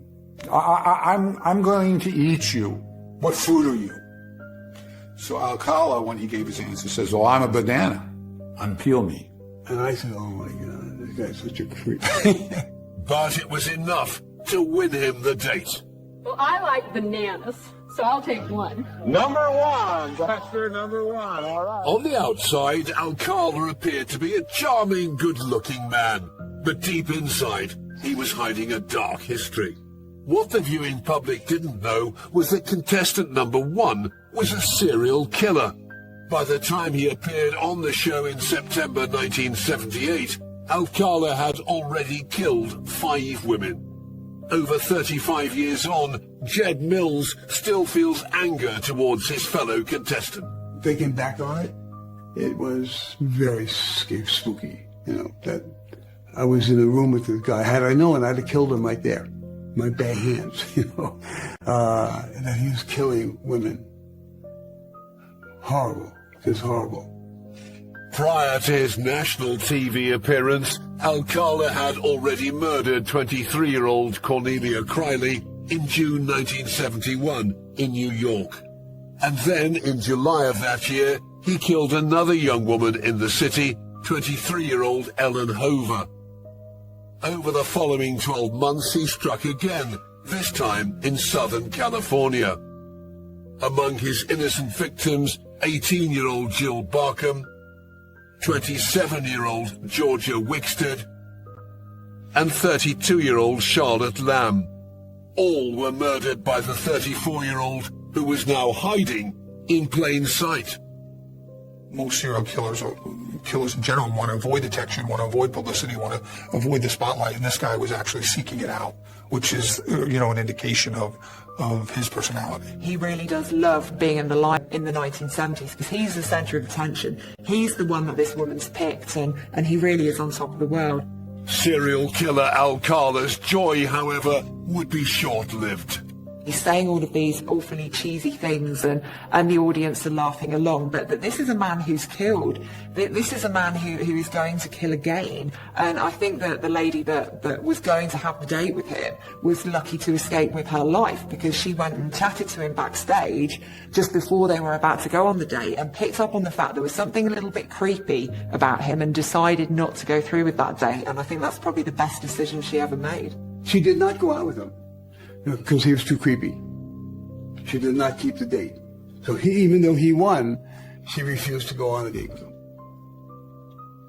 going to eat you. What food are you? So Alcala, when he gave his answer, says, "Well, I'm a banana. Unpeel me." And I said, "Oh my God, this guy's such a creep." But it was enough to win him the date. Well, I like bananas, so I'll take one. Number one, bachelor number one, all right. On the outside, Alcala appeared to be a charming, good-looking man. But deep inside, he was hiding a dark history. What the viewing public didn't know was that contestant number one was a serial killer. By the time he appeared on the show in September 1978, Alcala had already killed 5 women. Over 35 years on, Jed Mills still feels anger towards his fellow contestant. Thinking back on it, it was very spooky, that I was in a room with this guy. Had I known, I'd have killed him right there. My bare hands, that he was killing women. Horrible, just horrible. Prior to his national TV appearance, Alcala had already murdered 23-year-old Cornelia Criley in June 1971 in New York. And then, in July of that year, he killed another young woman in the city, 23-year-old Ellen Hover. Over the following 12 months, he struck again, this time in Southern California. Among his innocent victims, 18-year-old Jill Barkham, 27-year-old Georgia Wickstead, and 32-year-old Charlotte Lamb. All were murdered by the 34-year-old who was now hiding in plain sight. Most serial killers, or killers in general, want to avoid detection, want to avoid publicity, want to avoid the spotlight, and this guy was actually seeking it out, which is, an indication of his personality. He really does love being in the line in the 1970s because he's the centre of attention. He's the one that this woman's picked, and he really is on top of the world. Serial killer Alcala's joy, however, would be short-lived. He's saying all of these awfully cheesy things and the audience are laughing along. But this is a man who's killed. This is a man who is going to kill again. And I think that the lady that was going to have the date with him was lucky to escape with her life, because she went and chatted to him backstage just before they were about to go on the date and picked up on the fact there was something a little bit creepy about him and decided not to go through with that date. And I think that's probably the best decision she ever made. She did not go out with him because he was too creepy. She did not keep the date. So even though he won, she refused to go on a date with him.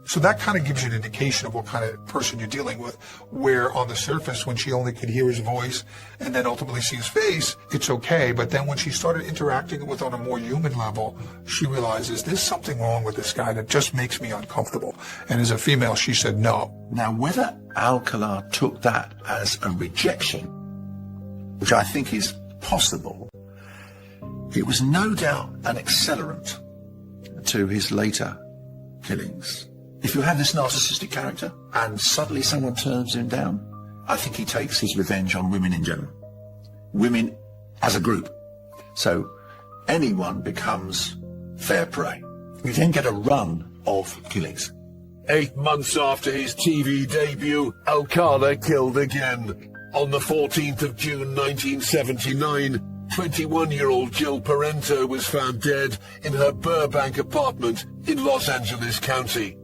So that kind of gives you an indication of what kind of person you're dealing with, where on the surface, when she only could hear his voice and then ultimately see his face, it's okay. But then when she started interacting with on a more human level, she realizes there's something wrong with this guy that just makes me uncomfortable. And as a female, she said no. Now, whether Alcala took that as a rejection, which I think is possible, it was no doubt an accelerant to his later killings. If you have this narcissistic character and suddenly someone turns him down, I think he takes his revenge on women in general. Women as a group. So anyone becomes fair prey. We then get a run of killings. 8 months after his TV debut, Alcala killed again. On the 14th of June 1979, 21-year-old Jill Parento was found dead in her Burbank apartment in Los Angeles County.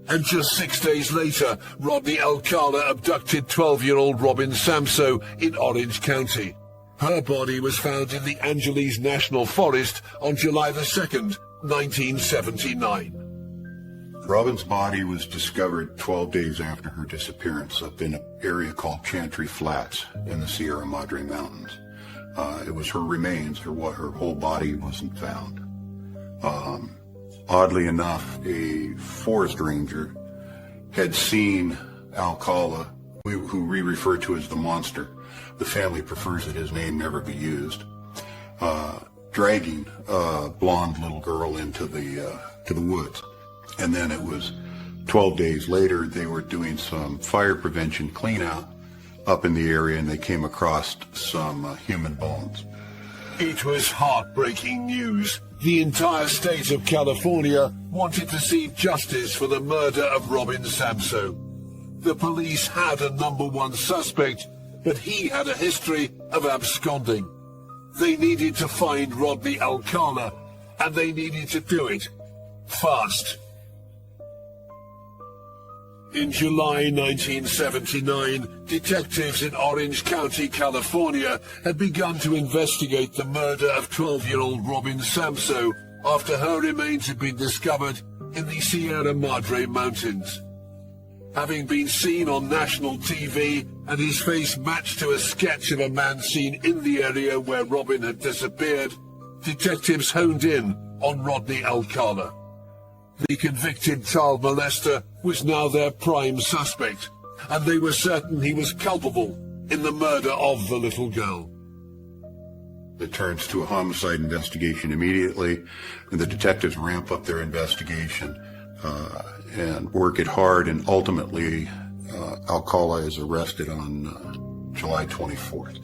And just 6 days later, Rodney Alcala abducted 12-year-old Robin Samsoe in Orange County. Her body was found in the Angeles National Forest on July the 2nd, 1979. Robin's body was discovered 12 days after her disappearance up in an area called Chantry Flats in the Sierra Madre Mountains. It was her remains, her whole body wasn't found. Oddly enough, a forest ranger had seen Alcala, who we refer to as the monster. The family prefers that his name never be used. Dragging a blonde little girl into the woods. And then it was 12 days later, they were doing some fire prevention cleanout up in the area, and they came across some human bones. It was heartbreaking news. The entire state of California wanted to see justice for the murder of Robin Samsoe. The police had a #1 suspect, but he had a history of absconding. They needed to find Rodney Alcala, and they needed to do it fast. In July 1979, detectives in Orange County, California, had begun to investigate the murder of 12-year-old Robin Samsoe after her remains had been discovered in the Sierra Madre Mountains. Having been seen on national TV and his face matched to a sketch of a man seen in the area where Robin had disappeared, detectives honed in on Rodney Alcala. The convicted child molester was now their prime suspect, and they were certain he was culpable in the murder of the little girl. It turns to a homicide investigation immediately, and the detectives ramp up their investigation and work it hard, and ultimately Alcala is arrested on July 24th.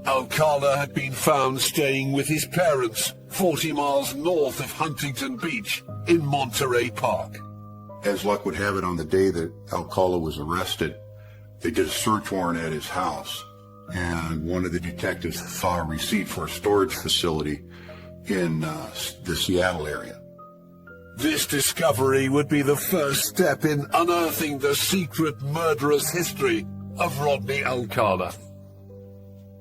Alcala had been found staying with his parents 40 miles north of Huntington Beach in Monterey Park. As luck would have it, on the day that Alcala was arrested, they did a search warrant at his house, and one of the detectives saw a receipt for a storage facility in the Seattle area. This discovery would be the first step in unearthing the secret murderous history of Rodney Alcala.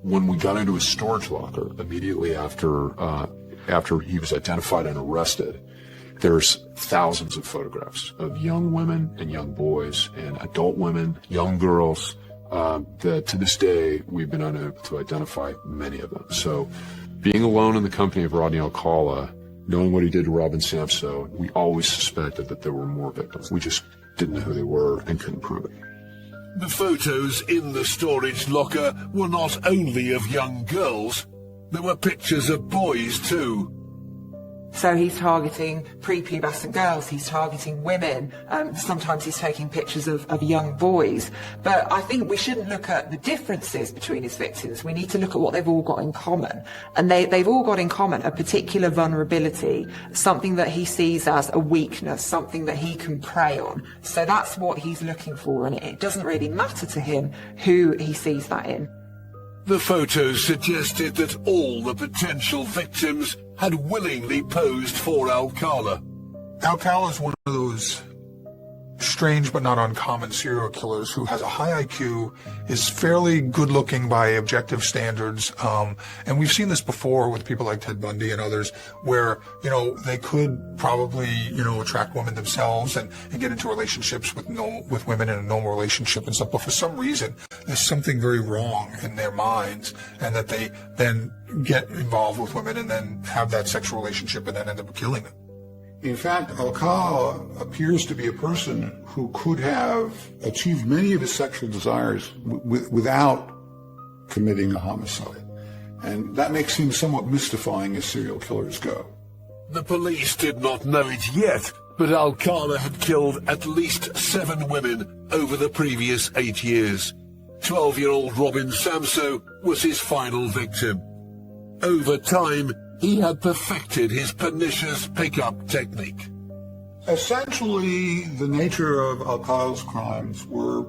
When we got into his storage locker immediately after he was identified and arrested, there's thousands of photographs of young women and young boys and adult women, young girls, that to this day we've been unable to identify many of them. So being alone in the company of Rodney Alcala, knowing what he did to Robin Samsoe, we always suspected that there were more victims. We just didn't know who they were and couldn't prove it. The photos in the storage locker were not only of young girls, there were pictures of boys too. So he's targeting prepubescent girls, he's targeting women, sometimes he's taking pictures of young boys. But I think we shouldn't look at the differences between his victims. We need to look at what they've all got in common. And they've all got in common a particular vulnerability, something that he sees as a weakness, something that he can prey on. So that's what he's looking for, and it doesn't really matter to him who he sees that in. The photos suggested that all the potential victims had willingly posed for Alcala. Alcala is one of those strange but not uncommon serial killers who has a high IQ, is fairly good looking by objective standards, and we've seen this before with people like Ted Bundy and others, where they could probably attract women themselves and get into relationships with women in a normal relationship and stuff, but for some reason there's something very wrong in their minds, and that they then get involved with women and then have that sexual relationship and then end up killing them. In fact, Alcala appears to be a person who could have achieved many of his sexual desires without committing a homicide. And that makes him somewhat mystifying as serial killers go. The police did not know it yet, but Alcala had killed at least 7 women over the previous 8 years. 12-year-old Robin Samsoe was his final victim. Over time, he had perfected his pernicious pickup technique. Essentially, the nature of Alcala's crimes were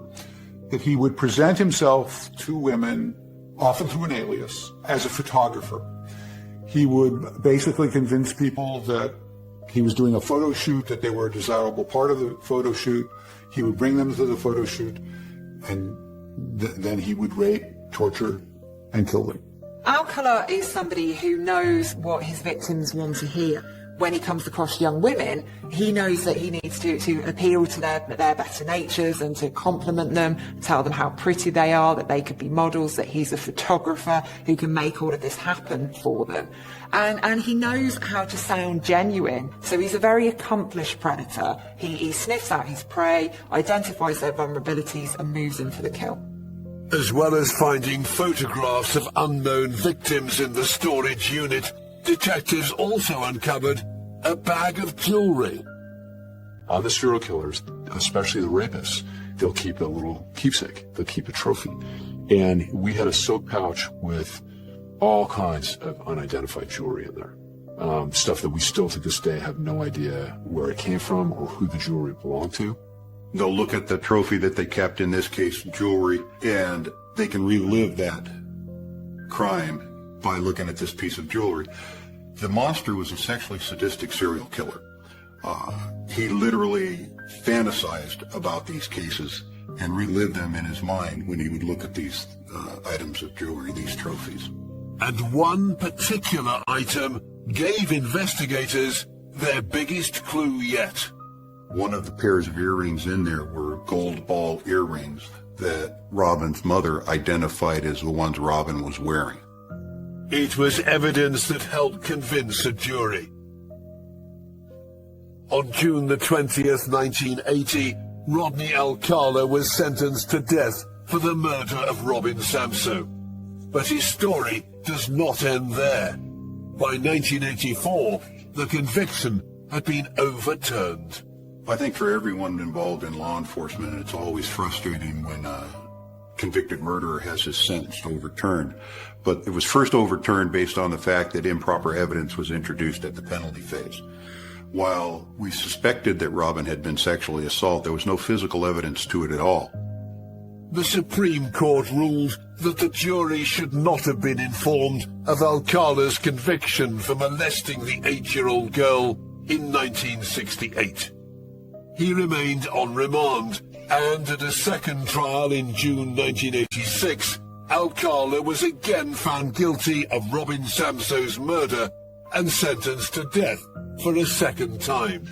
that he would present himself to women, often through an alias, as a photographer. He would basically convince people that he was doing a photo shoot, that they were a desirable part of the photo shoot. He would bring them to the photo shoot, and then he would rape, torture, and kill them. Alcala is somebody who knows what his victims want to hear. When he comes across young women, he knows that he needs to appeal to their better natures and to compliment them, tell them how pretty they are, that they could be models, that he's a photographer who can make all of this happen for them. And he knows how to sound genuine. So he's a very accomplished predator. He sniffs out his prey, identifies their vulnerabilities, and moves in for the kill. As well as finding photographs of unknown victims in the storage unit, detectives also uncovered a bag of jewelry. On the serial killers, especially the rapists, they'll keep a little keepsake. They'll keep a trophy. And we had a silk pouch with all kinds of unidentified jewelry in there. Stuff that we still to this day have no idea where it came from or who the jewelry belonged to. They'll look at the trophy that they kept, in this case jewelry, and they can relive that crime by looking at this piece of jewelry. The monster was a sexually sadistic serial killer. He literally fantasized about these cases and relived them in his mind when he would look at these items of jewelry, these trophies. And one particular item gave investigators their biggest clue yet. One of the pairs of earrings in there were gold ball earrings that Robin's mother identified as the ones Robin was wearing. It was evidence that helped convince a jury. On June the 20th, 1980, Rodney Alcala was sentenced to death for the murder of Robin Samsoe. But his story does not end there. By 1984, the conviction had been overturned. I think for everyone involved in law enforcement, it's always frustrating when a convicted murderer has his sentence overturned. But it was first overturned based on the fact that improper evidence was introduced at the penalty phase. While we suspected that Robin had been sexually assaulted, there was no physical evidence to it at all. The Supreme Court ruled that the jury should not have been informed of Alcala's conviction for molesting the 8-year-old girl in 1968. He remained on remand, and at a second trial in June 1986, Alcala was again found guilty of Robin Samsoe's murder and sentenced to death for a second time.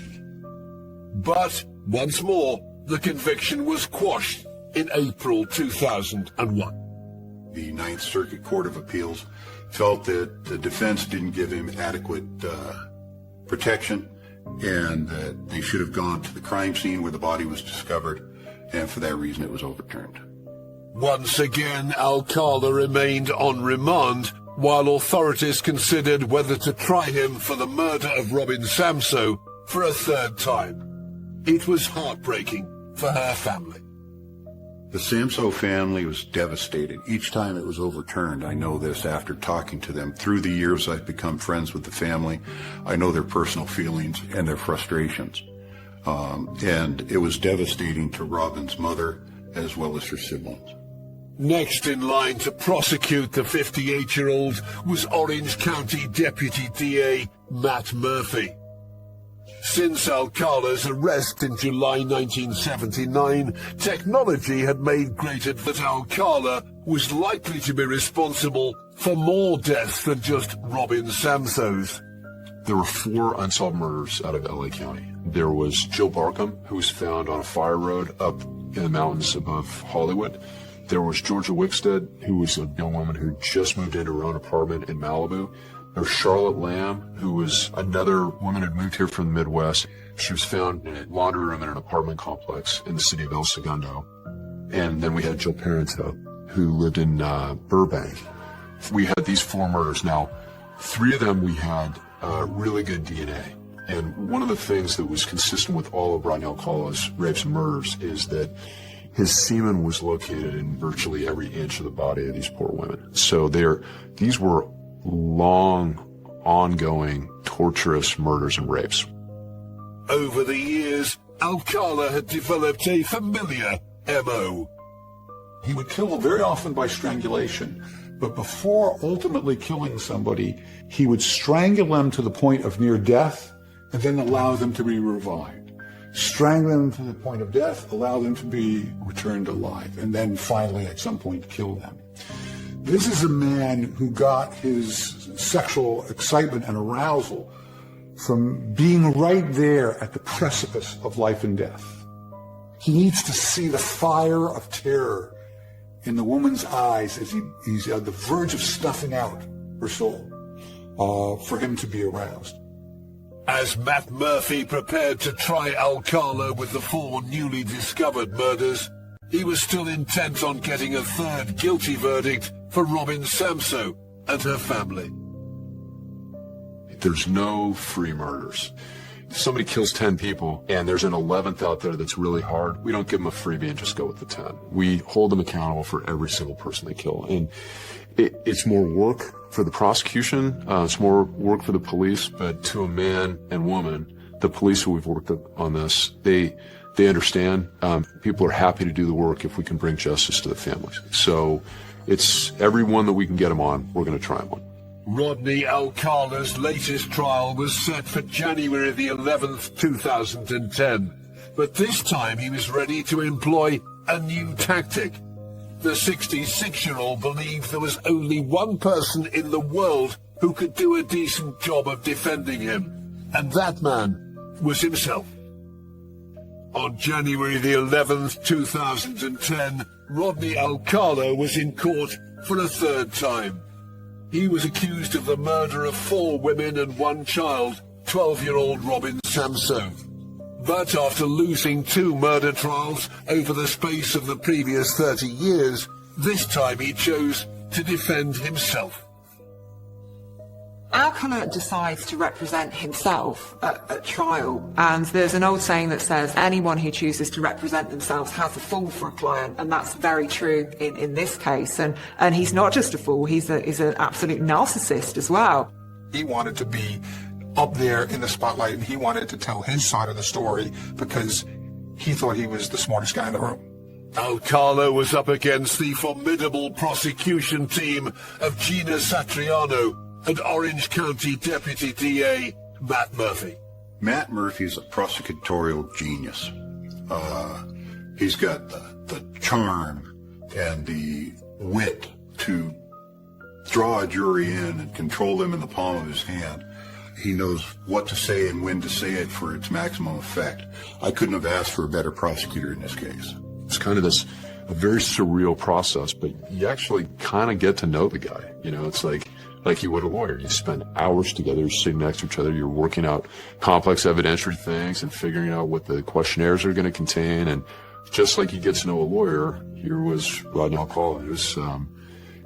But, once more, the conviction was quashed in April 2001. The Ninth Circuit Court of Appeals felt that the defense didn't give him adequate protection, and that they should have gone to the crime scene where the body was discovered, and for that reason it was overturned. Once again, Alcala remained on remand, while authorities considered whether to try him for the murder of Robin Samsoe for a third time. It was heartbreaking for her family. The Samsoe family was devastated. Each time it was overturned, I know this after talking to them. Through the years, I've become friends with the family. I know their personal feelings and their frustrations. And it was devastating to Robin's mother as well as her siblings. Next in line to prosecute the 58-year-old was Orange County Deputy DA Matt Murphy. Since Alcala's arrest in July 1979, technology had made great that Alcala was likely to be responsible for more deaths than just Robin Samsoe's. There were 4 unsolved murders out of LA County. There was Jill Barkham, who was found on a fire road up in the mountains above Hollywood. There was Georgia Wickstead, who was a young woman who just moved into her own apartment in Malibu. There was Charlotte Lamb, who was another woman who moved here from the Midwest. She was found in a laundry room in an apartment complex in the city of El Segundo. And then we had Jill Parento, who lived in Burbank. We had these 4 murders. Now, 3 of them we had really good DNA. And one of the things that was consistent with all of Rodney Alcala's rapes and murders is that his semen was located in virtually every inch of the body of these poor women. So these were long, ongoing, torturous murders and rapes. Over the years, Alcala had developed a familiar MO. He would kill very often by strangulation, but before ultimately killing somebody, he would strangle them to the point of near death and then allow them to be revived. Strangle them to the point of death, allow them to be returned alive, and then finally at some point kill them. This is a man who got his sexual excitement and arousal from being right there at the precipice of life and death. He needs to see the fire of terror in the woman's eyes as he's at the verge of snuffing out her soul for him to be aroused. As Matt Murphy prepared to try Alcala with the 4 newly discovered murders, he was still intent on getting a third guilty verdict for Robin Samsoe and her family. There's no free murders. If somebody kills 10 people and there's an 11th out there that's really hard, we don't give them a freebie and just go with the 10. We hold them accountable for every single person they kill. And it's more work for the prosecution, it's more work for the police, but to a man and woman, the police who we've worked on this, they understand. People are happy to do the work if we can bring justice to the families. So it's everyone that we can get them on, we're going to try them on. Rodney Alcala's latest trial was set for January the 11th, 2010. But this time he was ready to employ a new tactic. The 66-year-old believed there was only one person in the world who could do a decent job of defending him, and that man was himself. On January the 11th, 2010, Rodney Alcala was in court for a third time. He was accused of the murder of 4 women and 1 child, 12-year-old Robin Samsoe. But after losing 2 murder trials over the space of the previous 30 years, this time he chose to defend himself. Alcala decides to represent himself at trial, and there's an old saying that says anyone who chooses to represent themselves has a fool for a client, and that's very true in this case. And he's not just a fool, he's an absolute narcissist as well. He wanted to be up there in the spotlight, and he wanted to tell his side of the story because he thought he was the smartest guy in the room. Alcala was up against the formidable prosecution team of Gina Satriano and Orange County Deputy DA Matt Murphy. Matt Murphy is a prosecutorial genius. He's got the charm and the wit to draw a jury in and control them in the palm of his hand. He knows what to say and when to say it for its maximum effect. I couldn't have asked for a better prosecutor in this case. It's kind of a very surreal process, but you actually kind of get to know the guy. You know, it's like you would a lawyer. You spend hours together sitting next to each other. You're working out complex evidentiary things and figuring out what the questionnaires are going to contain. And just like you get to know a lawyer, here was Rodney Alcala.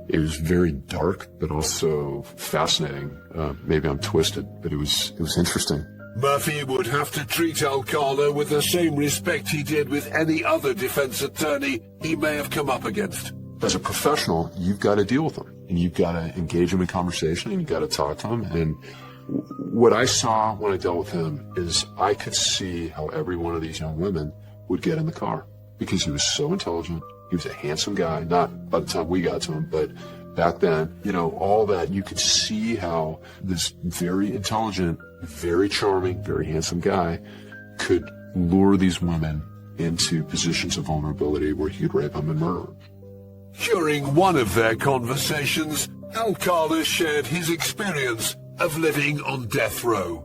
It was very dark, but also fascinating. Maybe I'm twisted, but it was interesting. Murphy would have to treat Alcala with the same respect he did with any other defense attorney he may have come up against. As a professional, you've got to deal with them, and you've got to engage him in conversation, and you've got to talk to him. And what I saw when I dealt with him is I could see how every one of these young women would get in the car because he was so intelligent. He was a handsome guy, not by the time we got to him, but back then, all that, you could see how this very intelligent, very charming, very handsome guy could lure these women into positions of vulnerability where he could rape them and murder them. During one of their conversations, Alcala shared his experience of living on death row.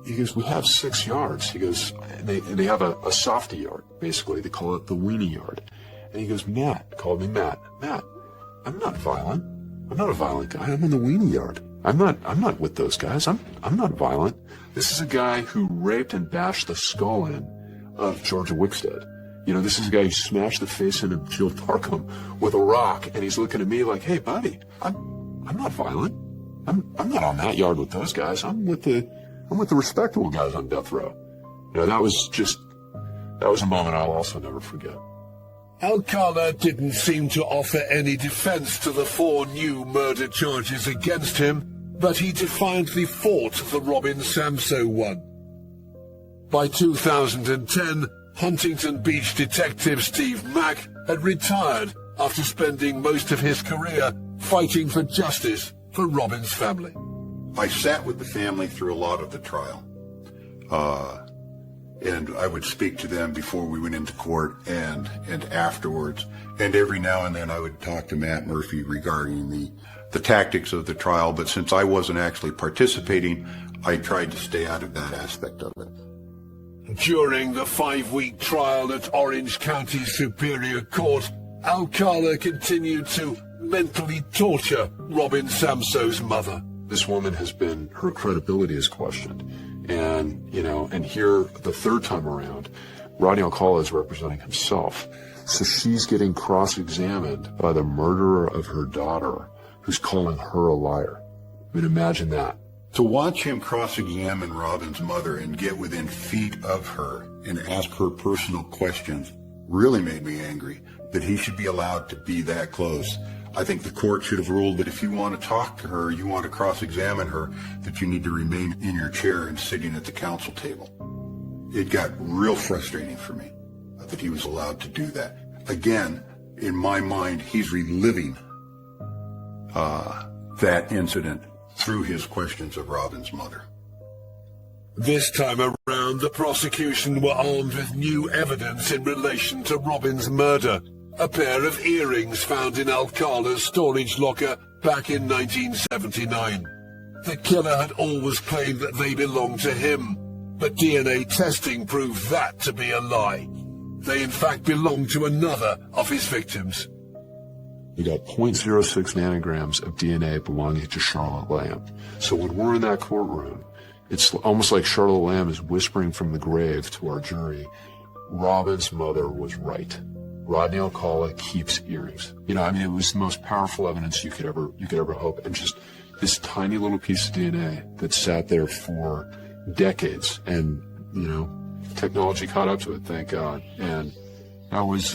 He goes, we have 6 yards. He goes, and they have a softy yard, basically. They call it the weenie yard. And he goes, Matt, called me Matt, I'm not violent. I'm not a violent guy. I'm in the weenie yard. I'm not with those guys. I'm not violent. This is a guy who raped and bashed the skull in of Georgia Wickstead. This is a guy who smashed the face in of Jill Parkham with a rock, and he's looking at me like, hey, buddy, I'm not violent. I'm not on that yard with those guys. I'm with the respectable guys on death row. That was a moment I'll also never forget. Alcala didn't seem to offer any defense to the 4 new murder charges against him, but he defiantly fought the Robin Samsoe one. By 2010, Huntington Beach detective Steve Mack had retired after spending most of his career fighting for justice for Robin's family. I sat with the family through a lot of the trial. And I would speak to them before we went into court and afterwards. And every now and then I would talk to Matt Murphy regarding the tactics of the trial. But since I wasn't actually participating, I tried to stay out of that aspect of it. During the 5-week trial at Orange County Superior Court, Alcala continued to mentally torture Robin Samsoe's mother. This woman her credibility is questioned. And here, the third time around, Rodney Alcala is representing himself. So she's getting cross-examined by the murderer of her daughter, who's calling her a liar. I mean, imagine that. To watch him cross-examine Robin's mother and get within feet of her and ask her personal questions really made me angry that he should be allowed to be that close. I think the court should have ruled that if you want to talk to her, you want to cross-examine her, that you need to remain in your chair and sitting at the counsel table. It got real frustrating for me that he was allowed to do that. Again, in my mind, he's reliving that incident through his questions of Robin's mother. This time around, the prosecution were armed with new evidence in relation to Robin's murder. A pair of earrings found in Alcala's storage locker back in 1979. The killer had always claimed that they belonged to him, but DNA testing proved that to be a lie. They in fact belonged to another of his victims. You got 0.06 nanograms of DNA belonging to Charlotte Lamb. So when we're in that courtroom, it's almost like Charlotte Lamb is whispering from the grave to our jury, Robin's mother was right. Rodney Alcala keeps earrings. It was the most powerful evidence you could ever hope. And just this tiny little piece of DNA that sat there for decades. And, technology caught up to it, thank God. And that was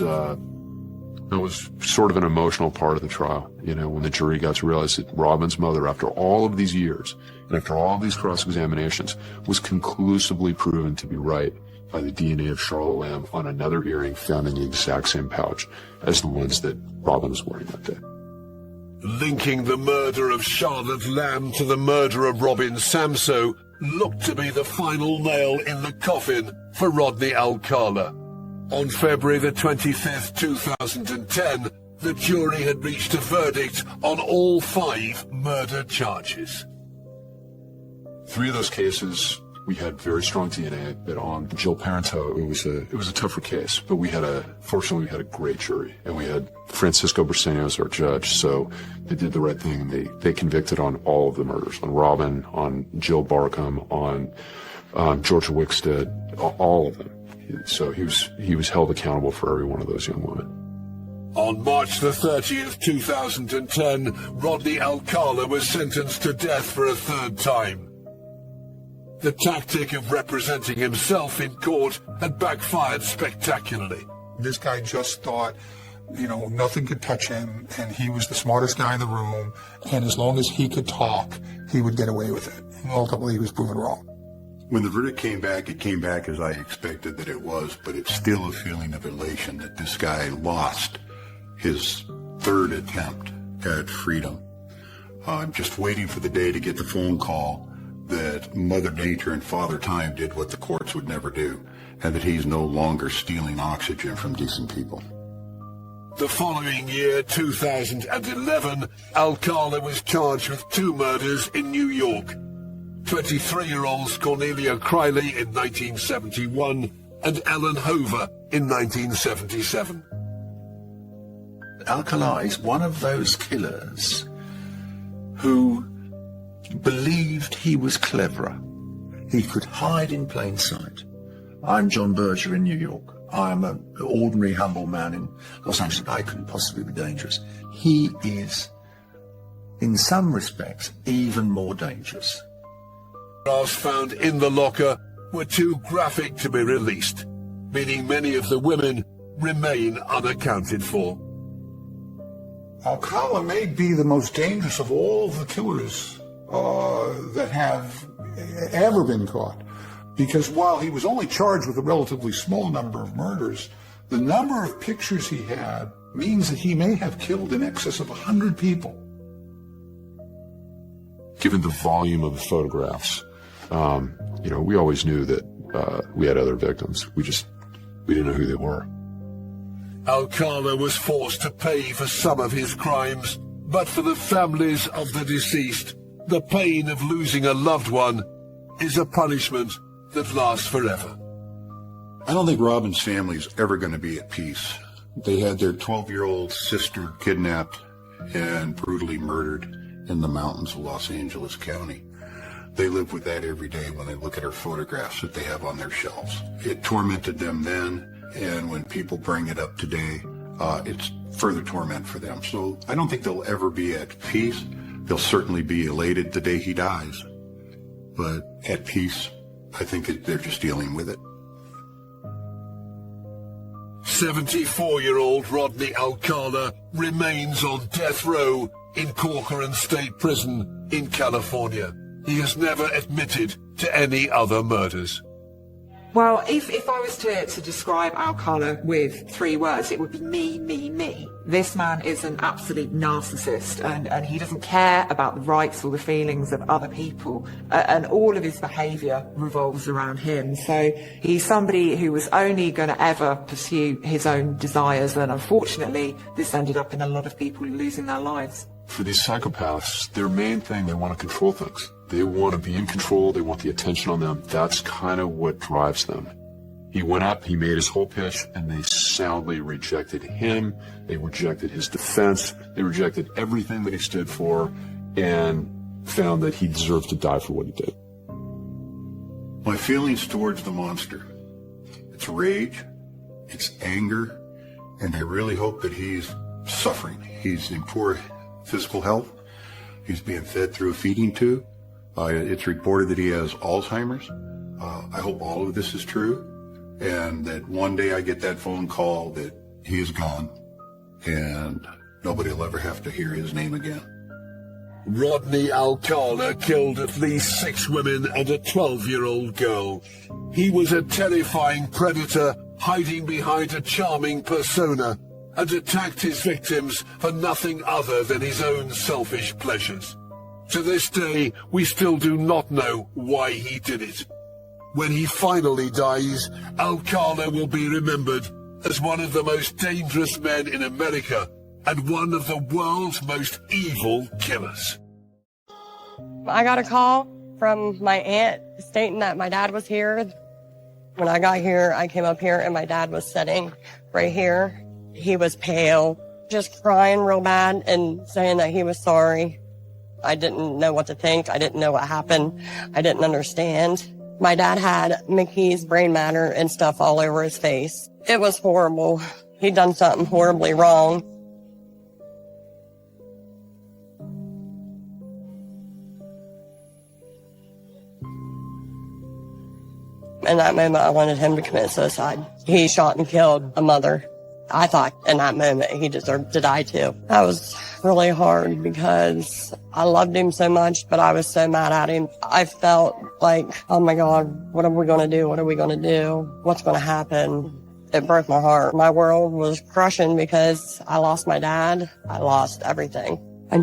sort of an emotional part of the trial, when the jury got to realize that Robin's mother, after all of these years and after all of these cross-examinations, was conclusively proven to be right by the DNA of Charlotte Lamb on another earring found in the exact same pouch as the ones that Robin was wearing that day. Linking the murder of Charlotte Lamb to the murder of Robin Samsoe looked to be the final nail in the coffin for Rodney Alcala. On February the 25th, 2010, the jury had reached a verdict on all 5 murder charges. 3 of those cases, we had very strong DNA, but on Jill Parenteau, it was a tougher case, but fortunately we had a great jury, and we had Francisco Briceño as our judge, so they did the right thing, and they convicted on all of the murders, on Robin, on Jill Barkham, on Georgia Wickstead, all of them. So he was held accountable for every one of those young women. On March the 30th, 2010, Rodney Alcala was sentenced to death for a third time. The tactic of representing himself in court had backfired spectacularly. This guy just thought, nothing could touch him, and he was the smartest guy in the room, and as long as he could talk, he would get away with it. And ultimately, he was proven wrong. When the verdict came back, it came back as I expected that it was, but it's still a feeling of elation that this guy lost his third attempt at freedom. I'm just waiting for the day to get the phone call that Mother Nature and Father Time did what the courts would never do, and that he's no longer stealing oxygen from decent people. The following year, 2011, Alcala was charged with 2 murders in New York. 23-year-olds Cornelia Criley in 1971 and Ellen Hover in 1977. Alcala is one of those killers who believed he was cleverer. He could hide in plain sight. I'm John Berger in New York. I'm an ordinary, humble man in Los Angeles. I couldn't possibly be dangerous. He is, in some respects, even more dangerous. Photographs found in the locker were too graphic to be released, meaning many of the women remain unaccounted for. Alcala may be the most dangerous of all the killers that have ever been caught. Because while he was only charged with a relatively small number of murders, the number of pictures he had means that he may have killed in excess of 100 people. Given the volume of the photographs, we always knew that we had other victims. We didn't know who they were. Alcala was forced to pay for some of his crimes, but for the families of the deceased, the pain of losing a loved one is a punishment that lasts forever. I don't think Robin's family is ever going to be at peace. They had their 12-year-old sister kidnapped and brutally murdered in the mountains of Los Angeles County. They live with that every day when they look at her photographs that they have on their shelves. It tormented them then, and when people bring it up today, it's further torment for them. So I don't think they'll ever be at peace. They'll certainly be elated the day he dies. But at peace, I think they're just dealing with it. 74-year-old Rodney Alcala remains on death row in Corcoran State Prison in California. He has never admitted to any other murders. Well, if I was to describe Alcala with 3 words, it would be me, me, me. This man is an absolute narcissist, and he doesn't care about the rights or the feelings of other people, and all of his behaviour revolves around him. So he's somebody who was only going to ever pursue his own desires, and unfortunately, this ended up in a lot of people losing their lives. For these psychopaths, their main thing, they want to control things. They want to be in control. They want the attention on them. That's kind of what drives them. He went up, he made his whole pitch, and they soundly rejected him. They rejected his defense. They rejected everything that he stood for and found that he deserved to die for what he did. My feelings towards the monster, it's rage, it's anger, and I really hope that he's suffering. He's in poor physical health. He's being fed through a feeding tube. It's reported that he has Alzheimer's. I hope all of this is true, and that one day I get that phone call that he is gone, and nobody will ever have to hear his name again. Rodney Alcala killed at least 6 women and a 12-year-old girl. He was a terrifying predator hiding behind a charming persona, and attacked his victims for nothing other than his own selfish pleasures. To this day, we still do not know why he did it. When he finally dies, Alcala will be remembered as one of the most dangerous men in America and one of the world's most evil killers. I got a call from my aunt stating that my dad was here. When I got here, I came up here and my dad was sitting right here. He was pale, just crying real bad and saying that he was sorry. I didn't know what to think. I didn't know what happened. I didn't understand. My dad had McKee's brain matter and stuff all over his face. It was horrible. he'd done something horribly wrong. In that moment, I wanted him to commit suicide. He shot and killed a mother. I thought in that moment he deserved to die too. That was really hard because I loved him so much, but I was so mad at him. I felt like, oh my God, what are we going to do? What are we going to do? What's going to happen? It broke my heart. My world was crushing because I lost my dad. I lost everything. I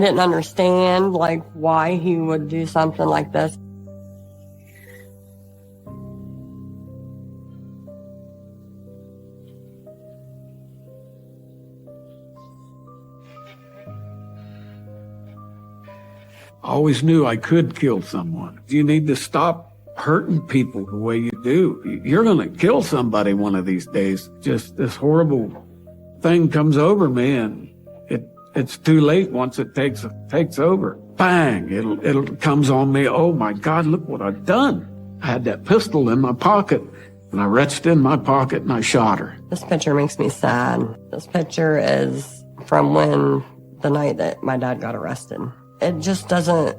didn't understand like why he would do something like this. I always knew I could kill someone. You need to stop hurting people the way you do. You're going to kill somebody one of these days. Just this horrible thing comes over me, and it's too late once it takes over. Bang! It comes on me. Oh my God! Look what I've done! I had that pistol in my pocket, and I reached in my pocket and I shot her. This picture makes me sad. This picture is from the night that my dad got arrested. It just doesn't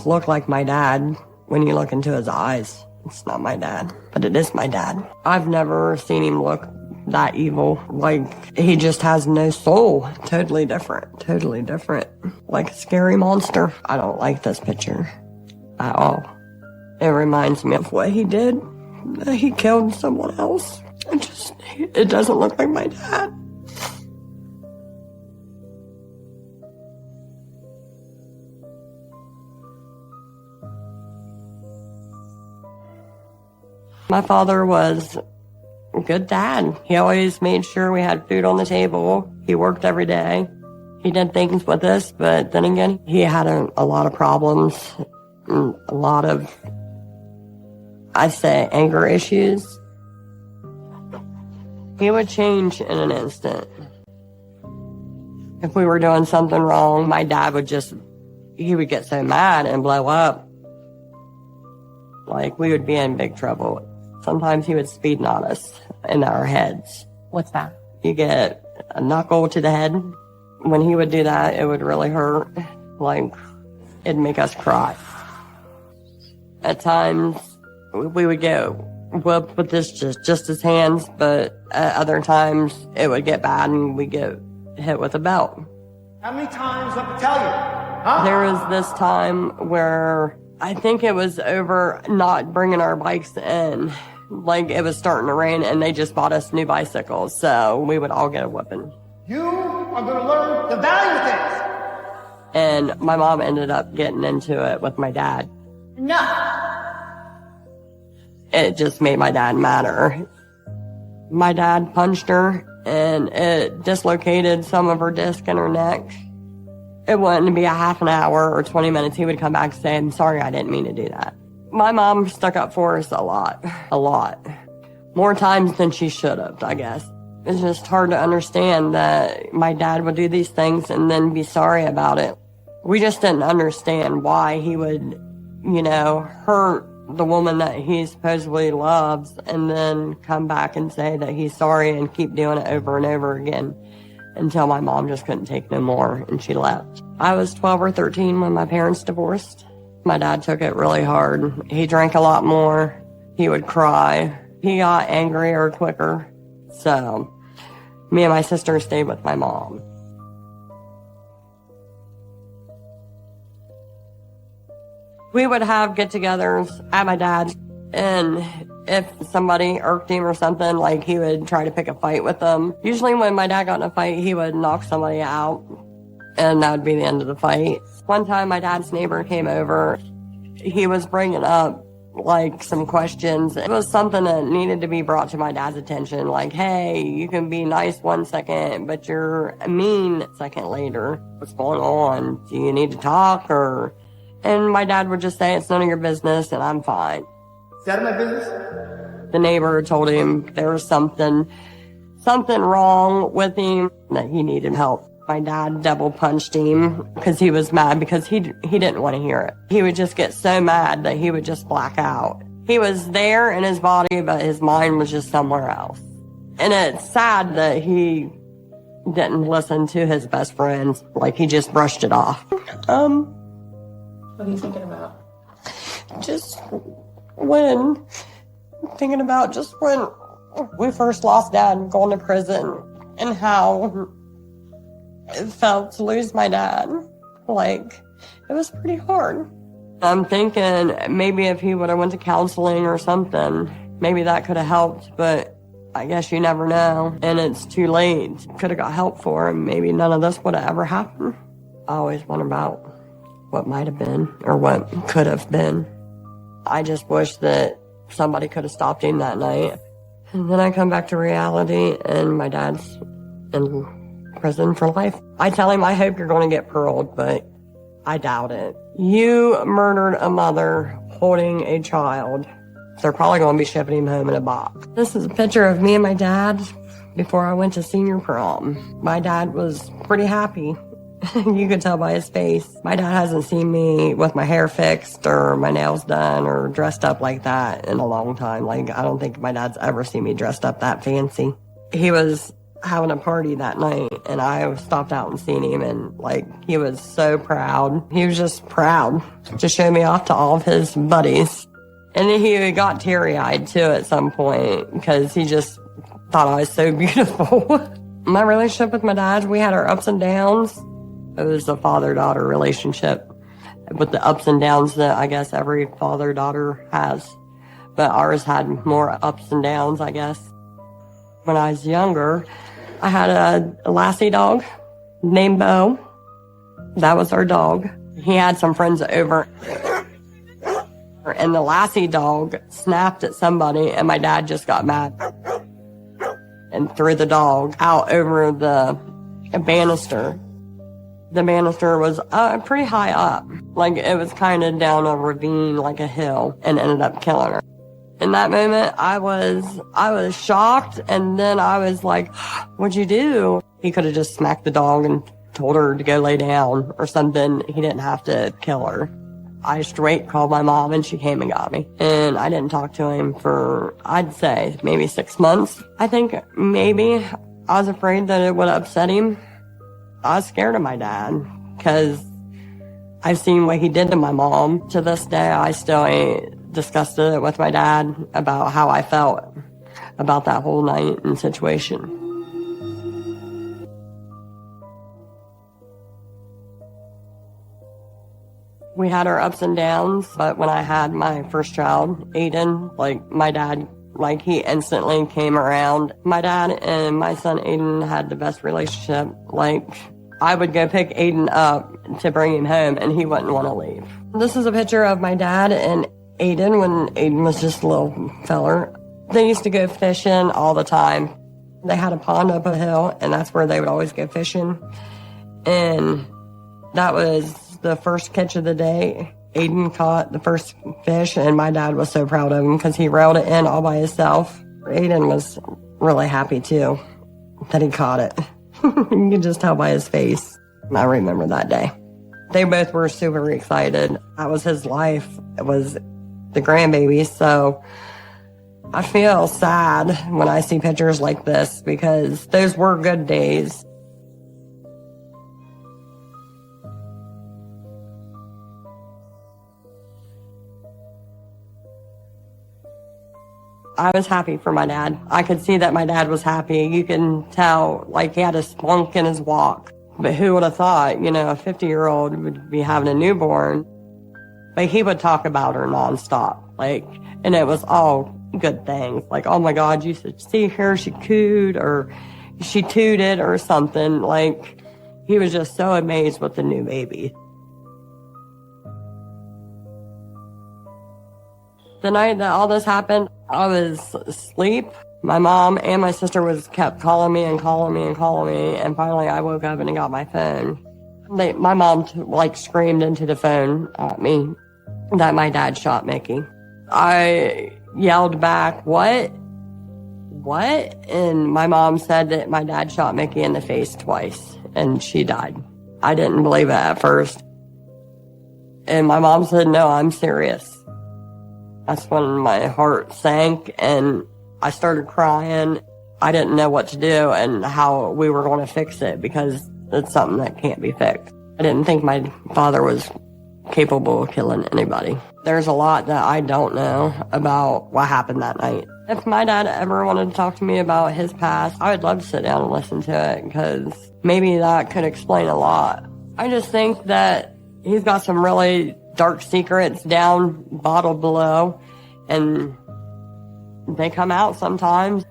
look like my dad when you look into his eyes. It's not my dad, but it is my dad. I've never seen him look that evil. Like, he just has no soul. Totally different. Totally different. Like a scary monster. I don't like this picture at all. It reminds me of what he did. He killed someone else. It doesn't look like my dad. My father was a good dad. He always made sure we had food on the table. He worked every day. He did things with us, but then again, he had a lot of problems, a lot of, I'd say, anger issues. He would change in an instant. If we were doing something wrong, my dad would he would get so mad and blow up. Like, we would be in big trouble. Sometimes he would speed on us in our heads. What's that? You get a knuckle to the head. When he would do that, it would really hurt. Like, it'd make us cry. At times, we would get whooped with just his hands, but at other times, it would get bad and we'd get hit with a belt. How many times I tell you? Huh? There was this time where I think it was over not bringing our bikes in. Like, it was starting to rain and they just bought us new bicycles, so we would all get a whooping. You are going to learn the value of this. And my mom ended up getting into it with my dad. No. It just made my dad madder. My dad punched her and it dislocated some of her disc in her neck. It wouldn't be a half an hour or 20 minutes. He would come back and say, I'm sorry, I didn't mean to do that. My mom stuck up for us a lot. More times than she should have, I guess. It's just hard to understand that my dad would do these things and then be sorry about it. We just didn't understand why he would, hurt the woman that he supposedly loves and then come back and say that he's sorry and keep doing it over and over again until my mom just couldn't take no more and she left. I was 12 or 13 when my parents divorced. My dad took it really hard. He drank a lot more. He would cry. He got angrier quicker. So me and my sister stayed with my mom. We would have get-togethers at my dad's, and if somebody irked him or something, like, he would try to pick a fight with them. Usually when my dad got in a fight, he would knock somebody out, and that would be the end of the fight. One time my dad's neighbor came over. He was bringing up, like, some questions. It was something that needed to be brought to my dad's attention. Like, hey, you can be nice 1 second, but you're mean a second later. What's going on? Do you need to talk? And my dad would just say, it's none of your business, and I'm fine. Is that my business? The neighbor told him there was something wrong with him, that he needed help. My dad double punched him because he was mad because he didn't want to hear it. He would just get so mad that he would just black out. He was there in his body, but his mind was just somewhere else. And it's sad that he didn't listen to his best friends. Like, he just brushed it off. What are you thinking about? Just thinking about just when we first lost Dad and going to prison and how it felt to lose my dad. Like, it was pretty hard. I'm thinking maybe if he would have went to counseling or something, maybe that could have helped, but I guess you never know. And it's too late. Could have got help for him. Maybe none of this would have ever happened. I always wonder about what might have been or what could have been. I just wish that somebody could have stopped him that night. And then I come back to reality and my dad's in prison for life. I tell him, I hope you're going to get paroled, but I doubt it. You murdered a mother holding a child. They're probably going to be shipping him home in a box. This is a picture of me and my dad before I went to senior prom. My dad was pretty happy. You could tell by his face. My dad hasn't seen me with my hair fixed or my nails done or dressed up like that in a long time. Like, I don't think my dad's ever seen me dressed up that fancy. He was having a party that night and I stopped out and seen him and like, he was so proud. He was just proud to show me off to all of his buddies. And then he got teary-eyed too at some point because he just thought I was so beautiful. My relationship with my dad, we had our ups and downs. It was a father-daughter relationship with the ups and downs that I guess every father-daughter has. But ours had more ups and downs, I guess. When I was younger, I had a Lassie dog named Bo. That was our dog. He had some friends over. And the Lassie dog snapped at somebody and my dad just got mad and threw the dog out over the banister. The banister was pretty high up. Like, it was kind of down a ravine, like a hill, and ended up killing her. In that moment, I was shocked, and then I was like, what'd you do? He could have just smacked the dog and told her to go lay down or something. He didn't have to kill her. I straight called my mom, and she came and got me. And I didn't talk to him for, I'd say, maybe 6 months. I think maybe I was afraid that it would upset him. I was scared of my dad because I've seen what he did to my mom. To this day, I still ain't discussed it with my dad about how I felt about that whole night and situation. We had our ups and downs, but when I had my first child, Aiden, like, my dad, like, he instantly came around. My dad and my son Aiden had the best relationship. Like, I would go pick Aiden up to bring him home, and he wouldn't want to leave. This is a picture of my dad and Aiden when Aiden was just a little feller. They used to go fishing all the time. They had a pond up a hill, and that's where they would always go fishing. And that was the first catch of the day. Aiden caught the first fish, and my dad was so proud of him because he reeled it in all by himself. Aiden was really happy, too, that he caught it. You can just tell by his face. I remember that day. They both were super excited. That was his life. It was the grandbaby. So I feel sad when I see pictures like this because those were good days. I was happy for my dad. I could see that my dad was happy. You can tell, like, he had a spunk in his walk. But who would have thought, you know, a 50-year-old would be having a newborn? But he would talk about her nonstop. Like, and it was all good things. Like, oh my God, you should see her, she cooed, or she tooted, or something. Like, he was just so amazed with the new baby. The night that all this happened, I was asleep. My mom and my sister kept calling me and calling me and calling me, and finally I woke up and got my phone. My mom screamed into the phone at me that my dad shot Mickey. I yelled back, "What? What?" And my mom said that my dad shot Mickey in the face twice, and she died. I didn't believe it at first. And my mom said, "No, I'm serious." That's when my heart sank and I started crying. I didn't know what to do and how we were going to fix it because it's something that can't be fixed. I didn't think my father was capable of killing anybody. There's a lot that I don't know about what happened that night. If my dad ever wanted to talk to me about his past, I would love to sit down and listen to it because maybe that could explain a lot. I just think that he's got some really dark secrets down bottled below, and they come out sometimes.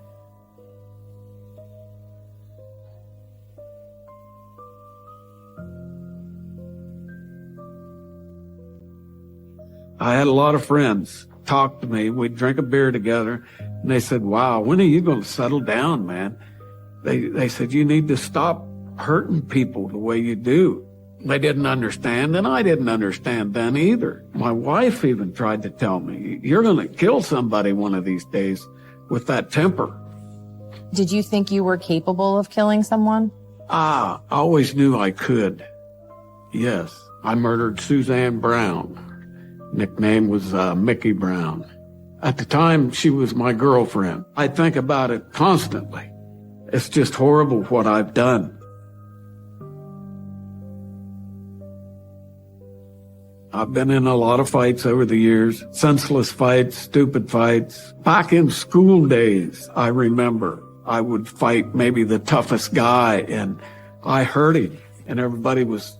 I had a lot of friends talk to me. We'd drink a beer together, and they said, wow, when are you going to settle down, man? They said, you need to stop hurting people the way you do. They didn't understand, and I didn't understand then either. My wife even tried to tell me, you're going to kill somebody one of these days with that temper. Did you think you were capable of killing someone? I always knew I could. Yes, I murdered Suzanne Brown. Nickname was Mickey Brown. At the time, she was my girlfriend. I think about it constantly. It's just horrible what I've done. I've been in a lot of fights over the years, senseless fights, stupid fights. Back in school days, I remember I would fight maybe the toughest guy, and I hurt him, and everybody was,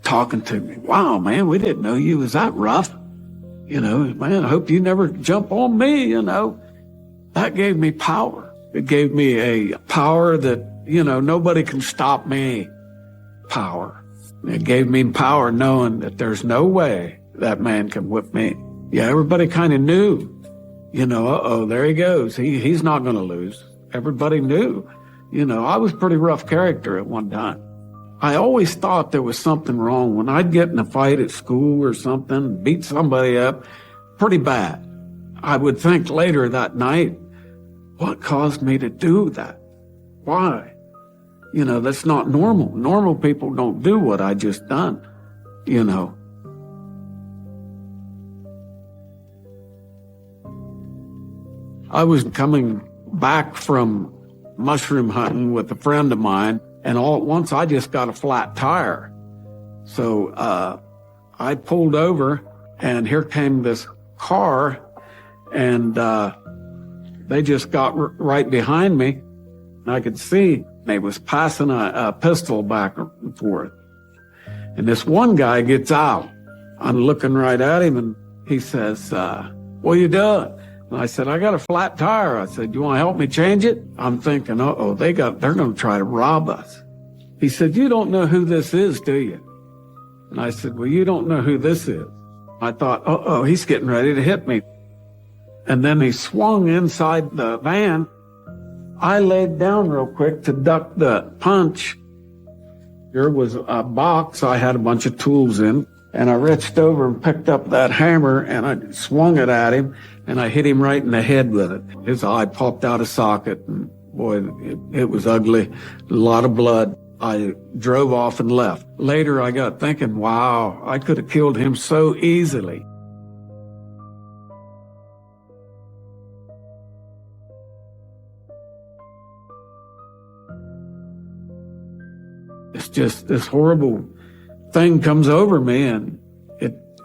talking to me. Wow, man, we didn't know you was that rough. Man, I hope you never jump on me, That gave me power. It gave me a power that, nobody can stop me. Power. It gave me power knowing that there's no way that man can whip me. Yeah, everybody kind of knew, there he goes. He's not going to lose. Everybody knew. I was pretty rough character at one time. I always thought there was something wrong. When I'd get in a fight at school or something, beat somebody up pretty bad, I would think later that night, what caused me to do that? Why? That's not normal. Normal people don't do what I just done, I was coming back from mushroom hunting with a friend of mine, and all at once I just got a flat tire. So I pulled over, and here came this car, and they just got right behind me, and I could see they was passing a pistol back and forth. And this one guy gets out. I'm looking right at him, and he says, what are you doing? And I said, I got a flat tire. I said, you want to help me change it? I'm thinking, they're going to try to rob us. He said, you don't know who this is, do you? And I said, well, you don't know who this is. I thought, he's getting ready to hit me. And then he swung inside the van. I laid down real quick to duck the punch. There was a box I had a bunch of tools in, and I reached over and picked up that hammer, and I swung it at him, and I hit him right in the head with it. His eye popped out of socket, and boy, it was ugly. A lot of blood. I drove off and left. Later, I got thinking, wow, I could have killed him so easily. It's just this horrible thing comes over me, and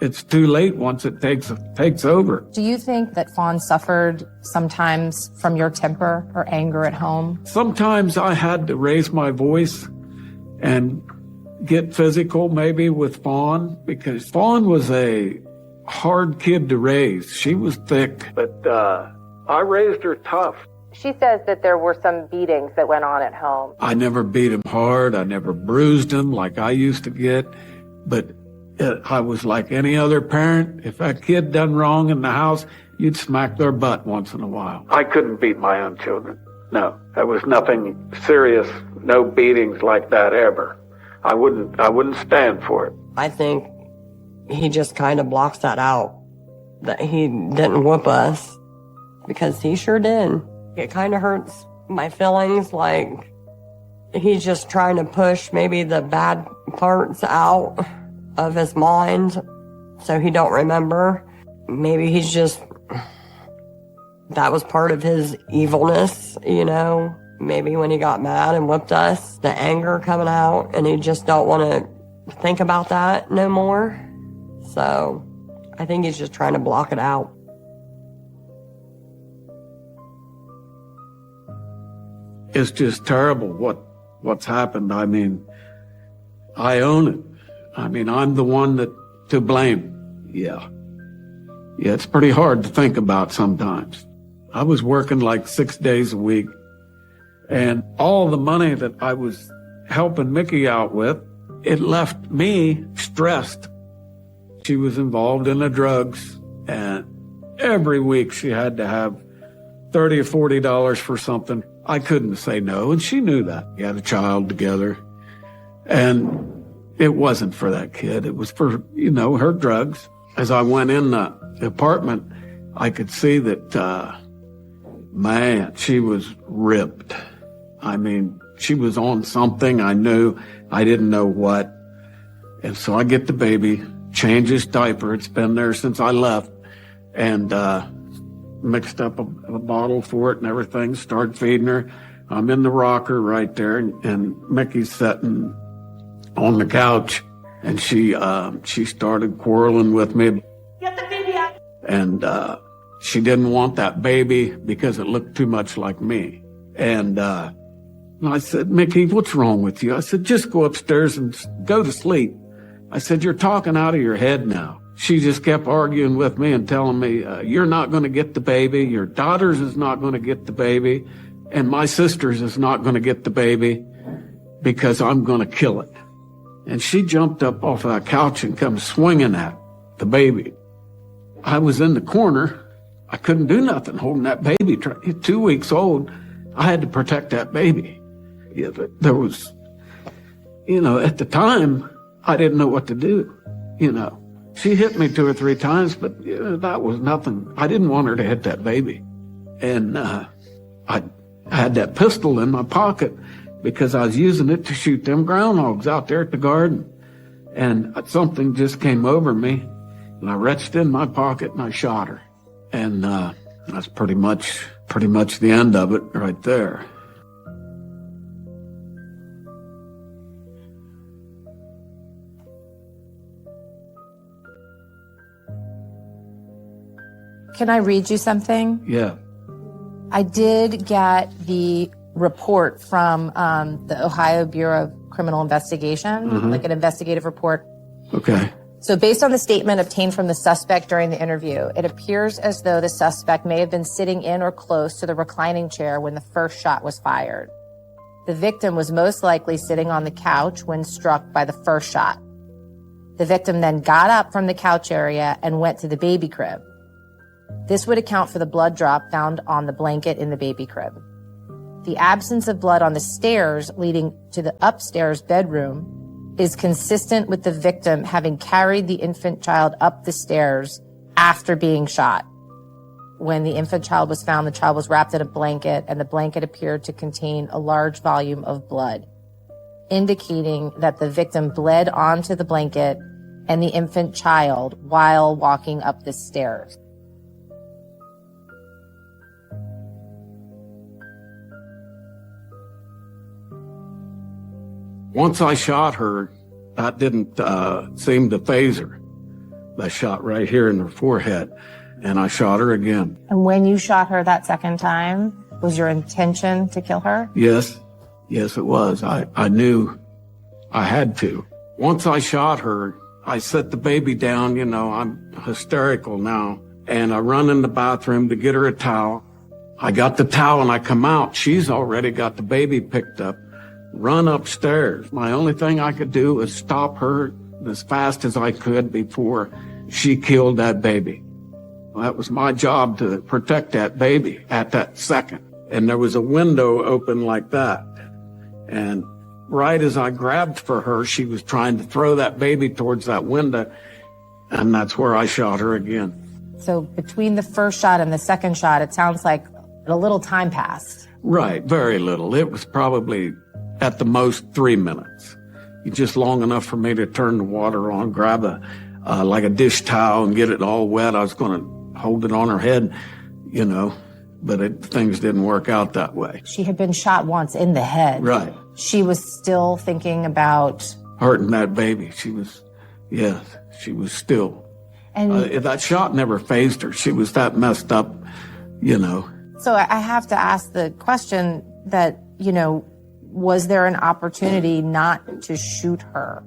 it's too late once it takes over. Do you think that Fawn suffered sometimes from your temper or anger at home? Sometimes I had to raise my voice and get physical maybe with Fawn, because Fawn was a hard kid to raise. She was thick, but I raised her tough. She says that there were some beatings that went on at home. I never beat him hard. I never bruised him like I used to get. But I was like any other parent. If a kid done wrong in the house, you'd smack their butt once in a while. I couldn't beat my own children. No, there was nothing serious, no beatings like that ever. I wouldn't stand for it. I think he just kind of blocks that out, that he didn't whoop us, because he sure did. It kind of hurts my feelings, like he's just trying to push maybe the bad parts out of his mind so he don't remember. Maybe he's just That was part of his evilness, you know. Maybe when he got mad and whipped us, the anger coming out, and he just don't want to think about that no more. So I think he's just trying to block it out. It's just terrible what's happened. I mean, I own it. I mean, I'm the one to blame. Yeah, it's pretty hard to think about sometimes. I was working like 6 days a week, and all the money that I was helping Mickey out with, it left me stressed. She was involved in the drugs, and every week she had to have $30 or $40 for something. I couldn't say no, and she knew that. We had a child together, and it wasn't for that kid. It was for, her drugs. As I went in the apartment, I could see that, man, she was ripped. I mean, she was on something. I knew. I didn't know what. And so I get the baby, change his diaper. It's been there since I left. And, mixed up a bottle for it and everything, started feeding her. I'm in the rocker right there, and Mickey's sitting on the couch, and she started quarreling with me. Get the baby out. And she didn't want that baby because it looked too much like me. And I said, Mickey, what's wrong with you? I said, just go upstairs and go to sleep. I said, you're talking out of your head now. She just kept arguing with me and telling me, you're not going to get the baby. Your daughter's is not going to get the baby. And my sister's is not going to get the baby because I'm going to kill it. And she jumped up off that couch and come swinging at the baby. I was in the corner. I couldn't do nothing holding that baby. 2 weeks old. I had to protect that baby. Yeah, but there was, at the time, I didn't know what to do, She hit me 2 or 3 times, but that was nothing. I didn't want her to hit that baby. And I had that pistol in my pocket because I was using it to shoot them groundhogs out there at the garden. And something just came over me, and I reached in my pocket and I shot her. And that's pretty much the end of it right there. Can I read you something? Yeah. I did get the report from the Ohio Bureau of Criminal Investigation, like an investigative report. Okay. So based on the statement obtained from the suspect during the interview, it appears as though the suspect may have been sitting in or close to the reclining chair when the first shot was fired. The victim was most likely sitting on the couch when struck by the first shot. The victim then got up from the couch area and went to the baby crib. This would account for the blood drop found on the blanket in the baby crib. The absence of blood on the stairs leading to the upstairs bedroom is consistent with the victim having carried the infant child up the stairs after being shot. When the infant child was found, the child was wrapped in a blanket, and the blanket appeared to contain a large volume of blood, indicating that the victim bled onto the blanket and the infant child while walking up the stairs. Once I shot her, that didn't seem to faze her. I shot right here in her forehead, and I shot her again. And when you shot her that second time, was your intention to kill her? Yes, it was. I knew I had to. Once I shot her, I set the baby down, I'm hysterical now, and I run in the bathroom to get her a towel. I got the towel and I come out. She's already got the baby picked up. Run upstairs. My only thing I could do was stop her as fast as I could before she killed that baby. That was my job, to protect that baby at that second. And there was a window open like that. And right as I grabbed for her, she was trying to throw that baby towards that window. And that's where I shot her again. So between the first shot and the second shot, it sounds like a little time passed. Right, very little. It was probably at the most 3 minutes. Just long enough for me to turn the water on, grab like a dish towel and get it all wet. I was going to hold it on her head, things didn't work out that way. She had been shot once in the head. Right. She was still thinking about... Hurting that baby. She was still. And that shot never fazed her. She was that messed up, you know. So I have to ask the question that, you know, was there an opportunity not to shoot her,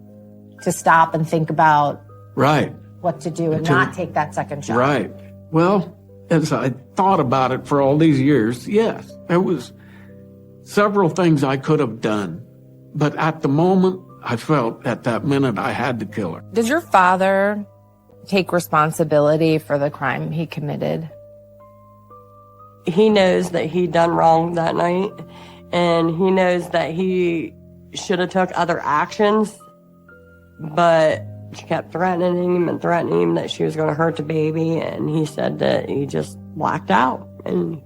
to stop and think about right what to do and not take that second shot? Right. Well, as I thought about it for all these years, yes, there was several things I could have done. But at the moment, I felt at that minute I had to kill her. Did your father take responsibility for the crime he committed? He knows that he done wrong that night, and he knows that he should have took other actions, but she kept threatening him that she was going to hurt the baby, and he said that he just blacked out, and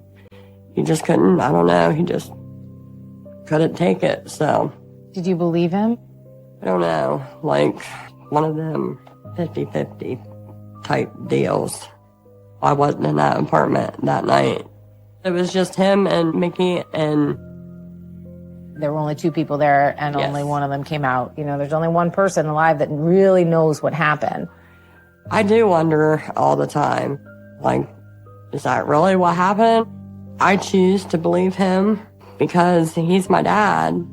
he just couldn't, I don't know, he just couldn't take it, so. Did you believe him? I don't know, like one of them 50-50 type deals. I wasn't in that apartment that night. It was just him and Mickey, and there were only two people there, and yes. Only one of them came out. You know, there's only one person alive that really knows what happened. I do wonder all the time, like, is that really what happened? I choose to believe him because he's my dad.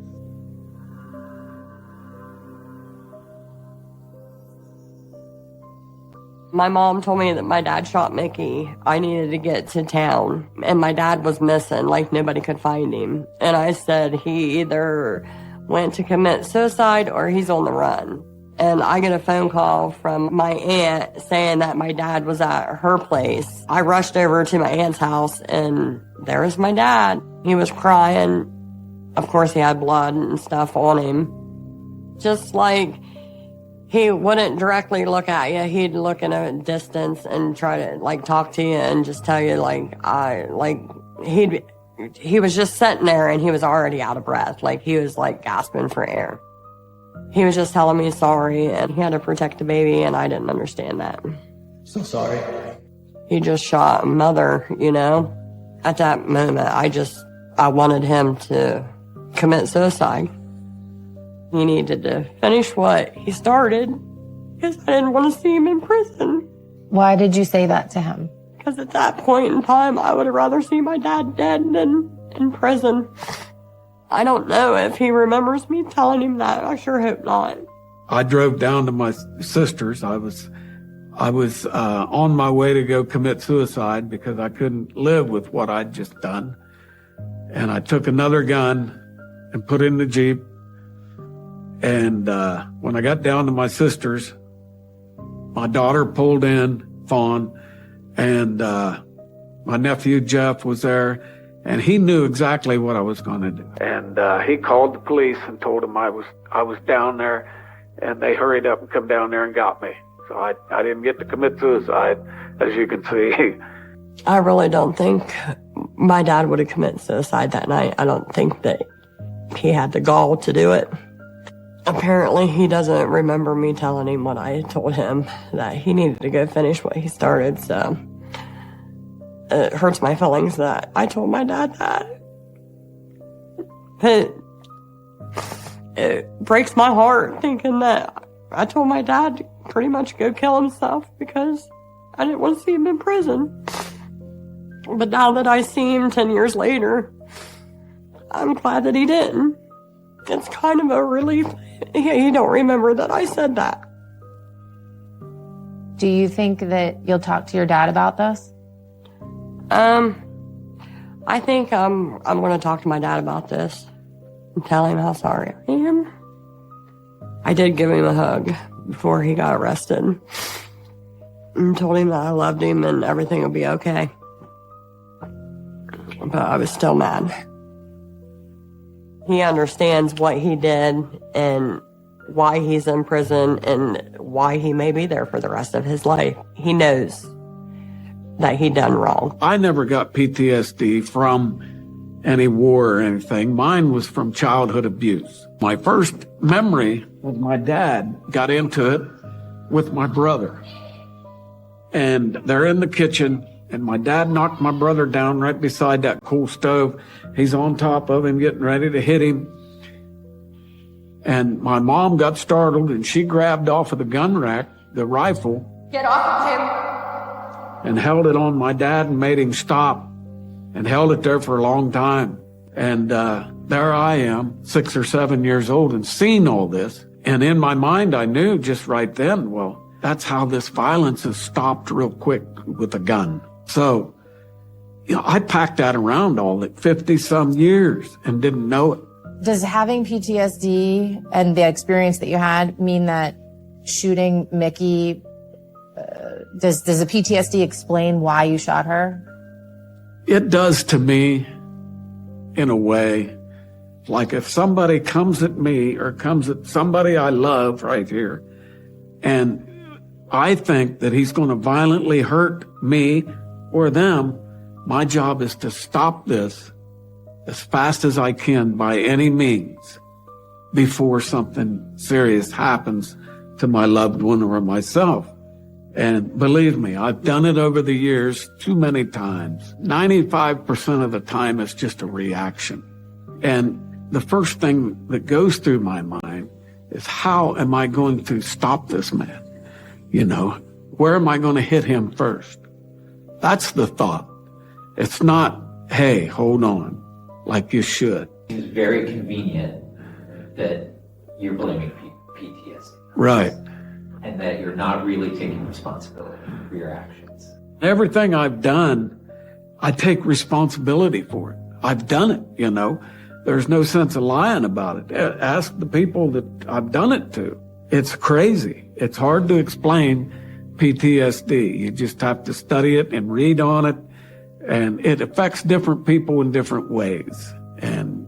My mom told me that my dad shot Mickey. I needed to get to town, and my dad was missing, like nobody could find him. And I said he either went to commit suicide or he's on the run. And I get a phone call from my aunt saying that my dad was at her place. I rushed over to my aunt's house, and there was my dad. He was crying. Of course, he had blood and stuff on him. Just like, he wouldn't directly look at you. He'd look in a distance and try to, like, talk to you and just tell you, he was just sitting there and he was already out of breath. Like, he was, like, gasping for air. He was just telling me sorry, and he had to protect the baby, and I didn't understand that. So sorry. He just shot Mother, you know? At that moment, I wanted him to commit suicide. He needed to finish what he started because I didn't want to see him in prison. Why did you say that to him? Because at that point in time, I would have rather see my dad dead than in prison. I don't know if he remembers me telling him that. I sure hope not. I drove down to my sister's. I was on my way to go commit suicide because I couldn't live with what I'd just done. And I took another gun and put it in the Jeep. And when I got down to my sister's, my daughter pulled in, Fawn, and my nephew Jeff was there, and he knew exactly what I was going to do. And he called the police and told them I was down there, and they hurried up and come down there and got me. So I didn't get to commit suicide, as you can see. I really don't think my dad would have committed suicide that night. I don't think that he had the gall to do it. Apparently, he doesn't remember me telling him what I told him, that he needed to go finish what he started, so it hurts my feelings that I told my dad that. It breaks my heart thinking that I told my dad to pretty much go kill himself because I didn't want to see him in prison. But now that I see him 10 years later, I'm glad that he didn't. It's kind of a relief. He don't remember that I said that. Do you think that you'll talk to your dad about this? I think I'm going to talk to my dad about this and tell him how sorry I am. I did give him a hug before he got arrested and told him that I loved him and everything would be okay. But I was still mad. He understands what he did and why he's in prison and why he may be there for the rest of his life. He knows that he done wrong. I never got PTSD from any war or anything. Mine was from childhood abuse. My first memory was my dad got into it with my brother. And they're in the kitchen And my dad knocked my brother down right beside that coal stove. He's on top of him, getting ready to hit him. And my mom got startled, and she grabbed off of the gun rack, the rifle, Get off of him. and held it on my dad and made him stop, and held it there for a long time. And there I am, 6 or 7 years old, and seeing all this. And in my mind, I knew just right then, well, that's how this violence is stopped real quick with a gun. So, I packed that around all the 50-some years and didn't know it. Does having PTSD and the experience that you had mean that shooting Mickey, does the PTSD explain why you shot her? It does to me, in a way. Like if somebody comes at me or comes at somebody I love right here, and I think that he's going to violently hurt me or them, my job is to stop this as fast as I can by any means before something serious happens to my loved one or myself. And believe me, I've done it over the years too many times. 95% of the time, it's just a reaction. And the first thing that goes through my mind is, how am I going to stop this man? Where am I going to hit him first? That's the thought. It's not, hey, hold on, like you should. It's very convenient that you're blaming PTSD. Right. And that you're not really taking responsibility for your actions. Everything I've done, I take responsibility for it. I've done it, There's no sense of lying about it. Ask the people that I've done it to. It's crazy. It's hard to explain PTSD. You just have to study it and read on it. And it affects different people in different ways. And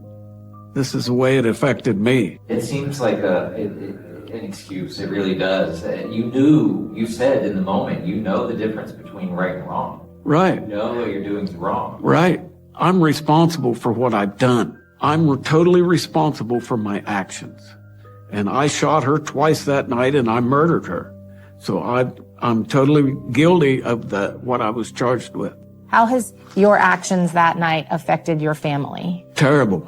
this is the way it affected me. It seems like an excuse. It really does. You said in the moment, you know the difference between right and wrong. Right. You know what you're doing is wrong. Right. I'm responsible for what I've done. I'm totally responsible for my actions. And I shot her twice that night, and I murdered her. So I'm totally guilty of what I was charged with. How has your actions that night affected your family? Terrible.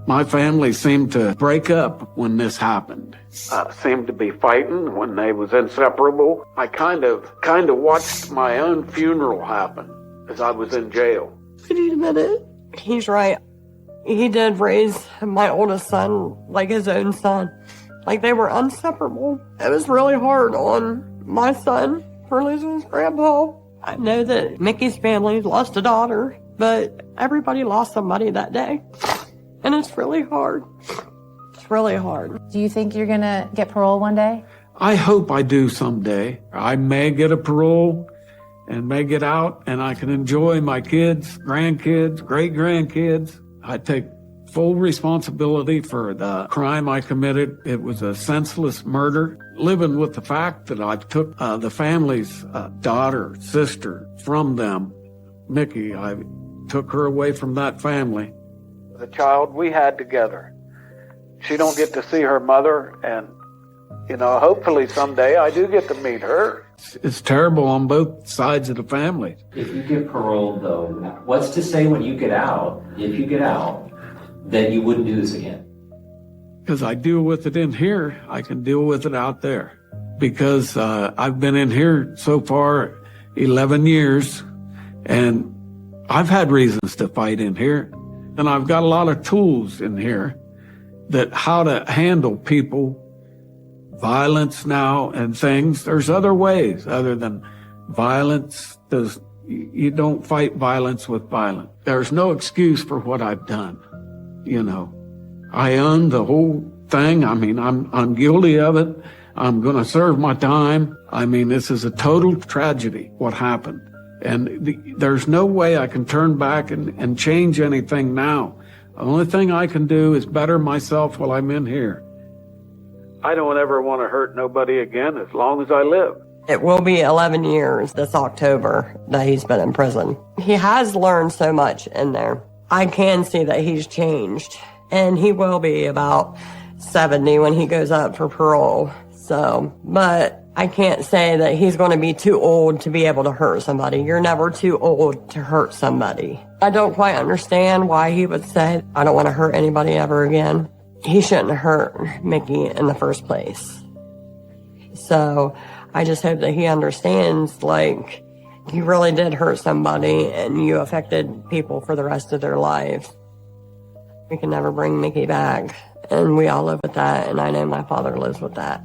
My family seemed to break up when this happened. Seemed to be fighting when they was inseparable. I kind of watched my own funeral happen as I was in jail. Could you admit it? He's right. He did raise my oldest son like his own son. Like they were inseparable. It was really hard on my son for losing his grandpa. I know that Mickey's family lost a daughter, but everybody lost somebody that day. And it's really hard. It's really hard. Do you think you're going to get parole one day? I hope I do someday. I may get a parole and may get out, and I can enjoy my kids, grandkids, great-grandkids. I take full responsibility for the crime I committed. It was a senseless murder. Living with the fact that I took the family's daughter, sister from them, Mickey, I took her away from that family. The child we had together. She don't get to see her mother, and, hopefully someday I do get to meet her. It's terrible on both sides of the family. If you get paroled, though, what's to say when you get out, if you get out, that you wouldn't do this again? Because I deal with it in here, I can deal with it out there. Because I've been in here so far 11 years, and I've had reasons to fight in here. And I've got a lot of tools in here that how to handle people, violence now and things. There's other ways other than violence. You don't fight violence with violence. There's no excuse for what I've done. I own the whole thing. I mean, I'm guilty of it. I'm going to serve my time. I mean, this is a total tragedy, what happened. And there's no way I can turn back and change anything now. The only thing I can do is better myself while I'm in here. I don't ever want to hurt nobody again as long as I live. It will be 11 years this October that he's been in prison. He has learned so much in there. I can see that he's changed, and he will be about 70 when he goes up for parole. So, but I can't say that he's going to be too old to be able to hurt somebody. You're never too old to hurt somebody. I don't quite understand why he would say, I don't want to hurt anybody ever again. He shouldn't have hurt Mickey in the first place. So I just hope that he understands, like, you really did hurt somebody and you affected people for the rest of their lives. We can never bring Mickey back. And we all live with that, and I know my father lives with that.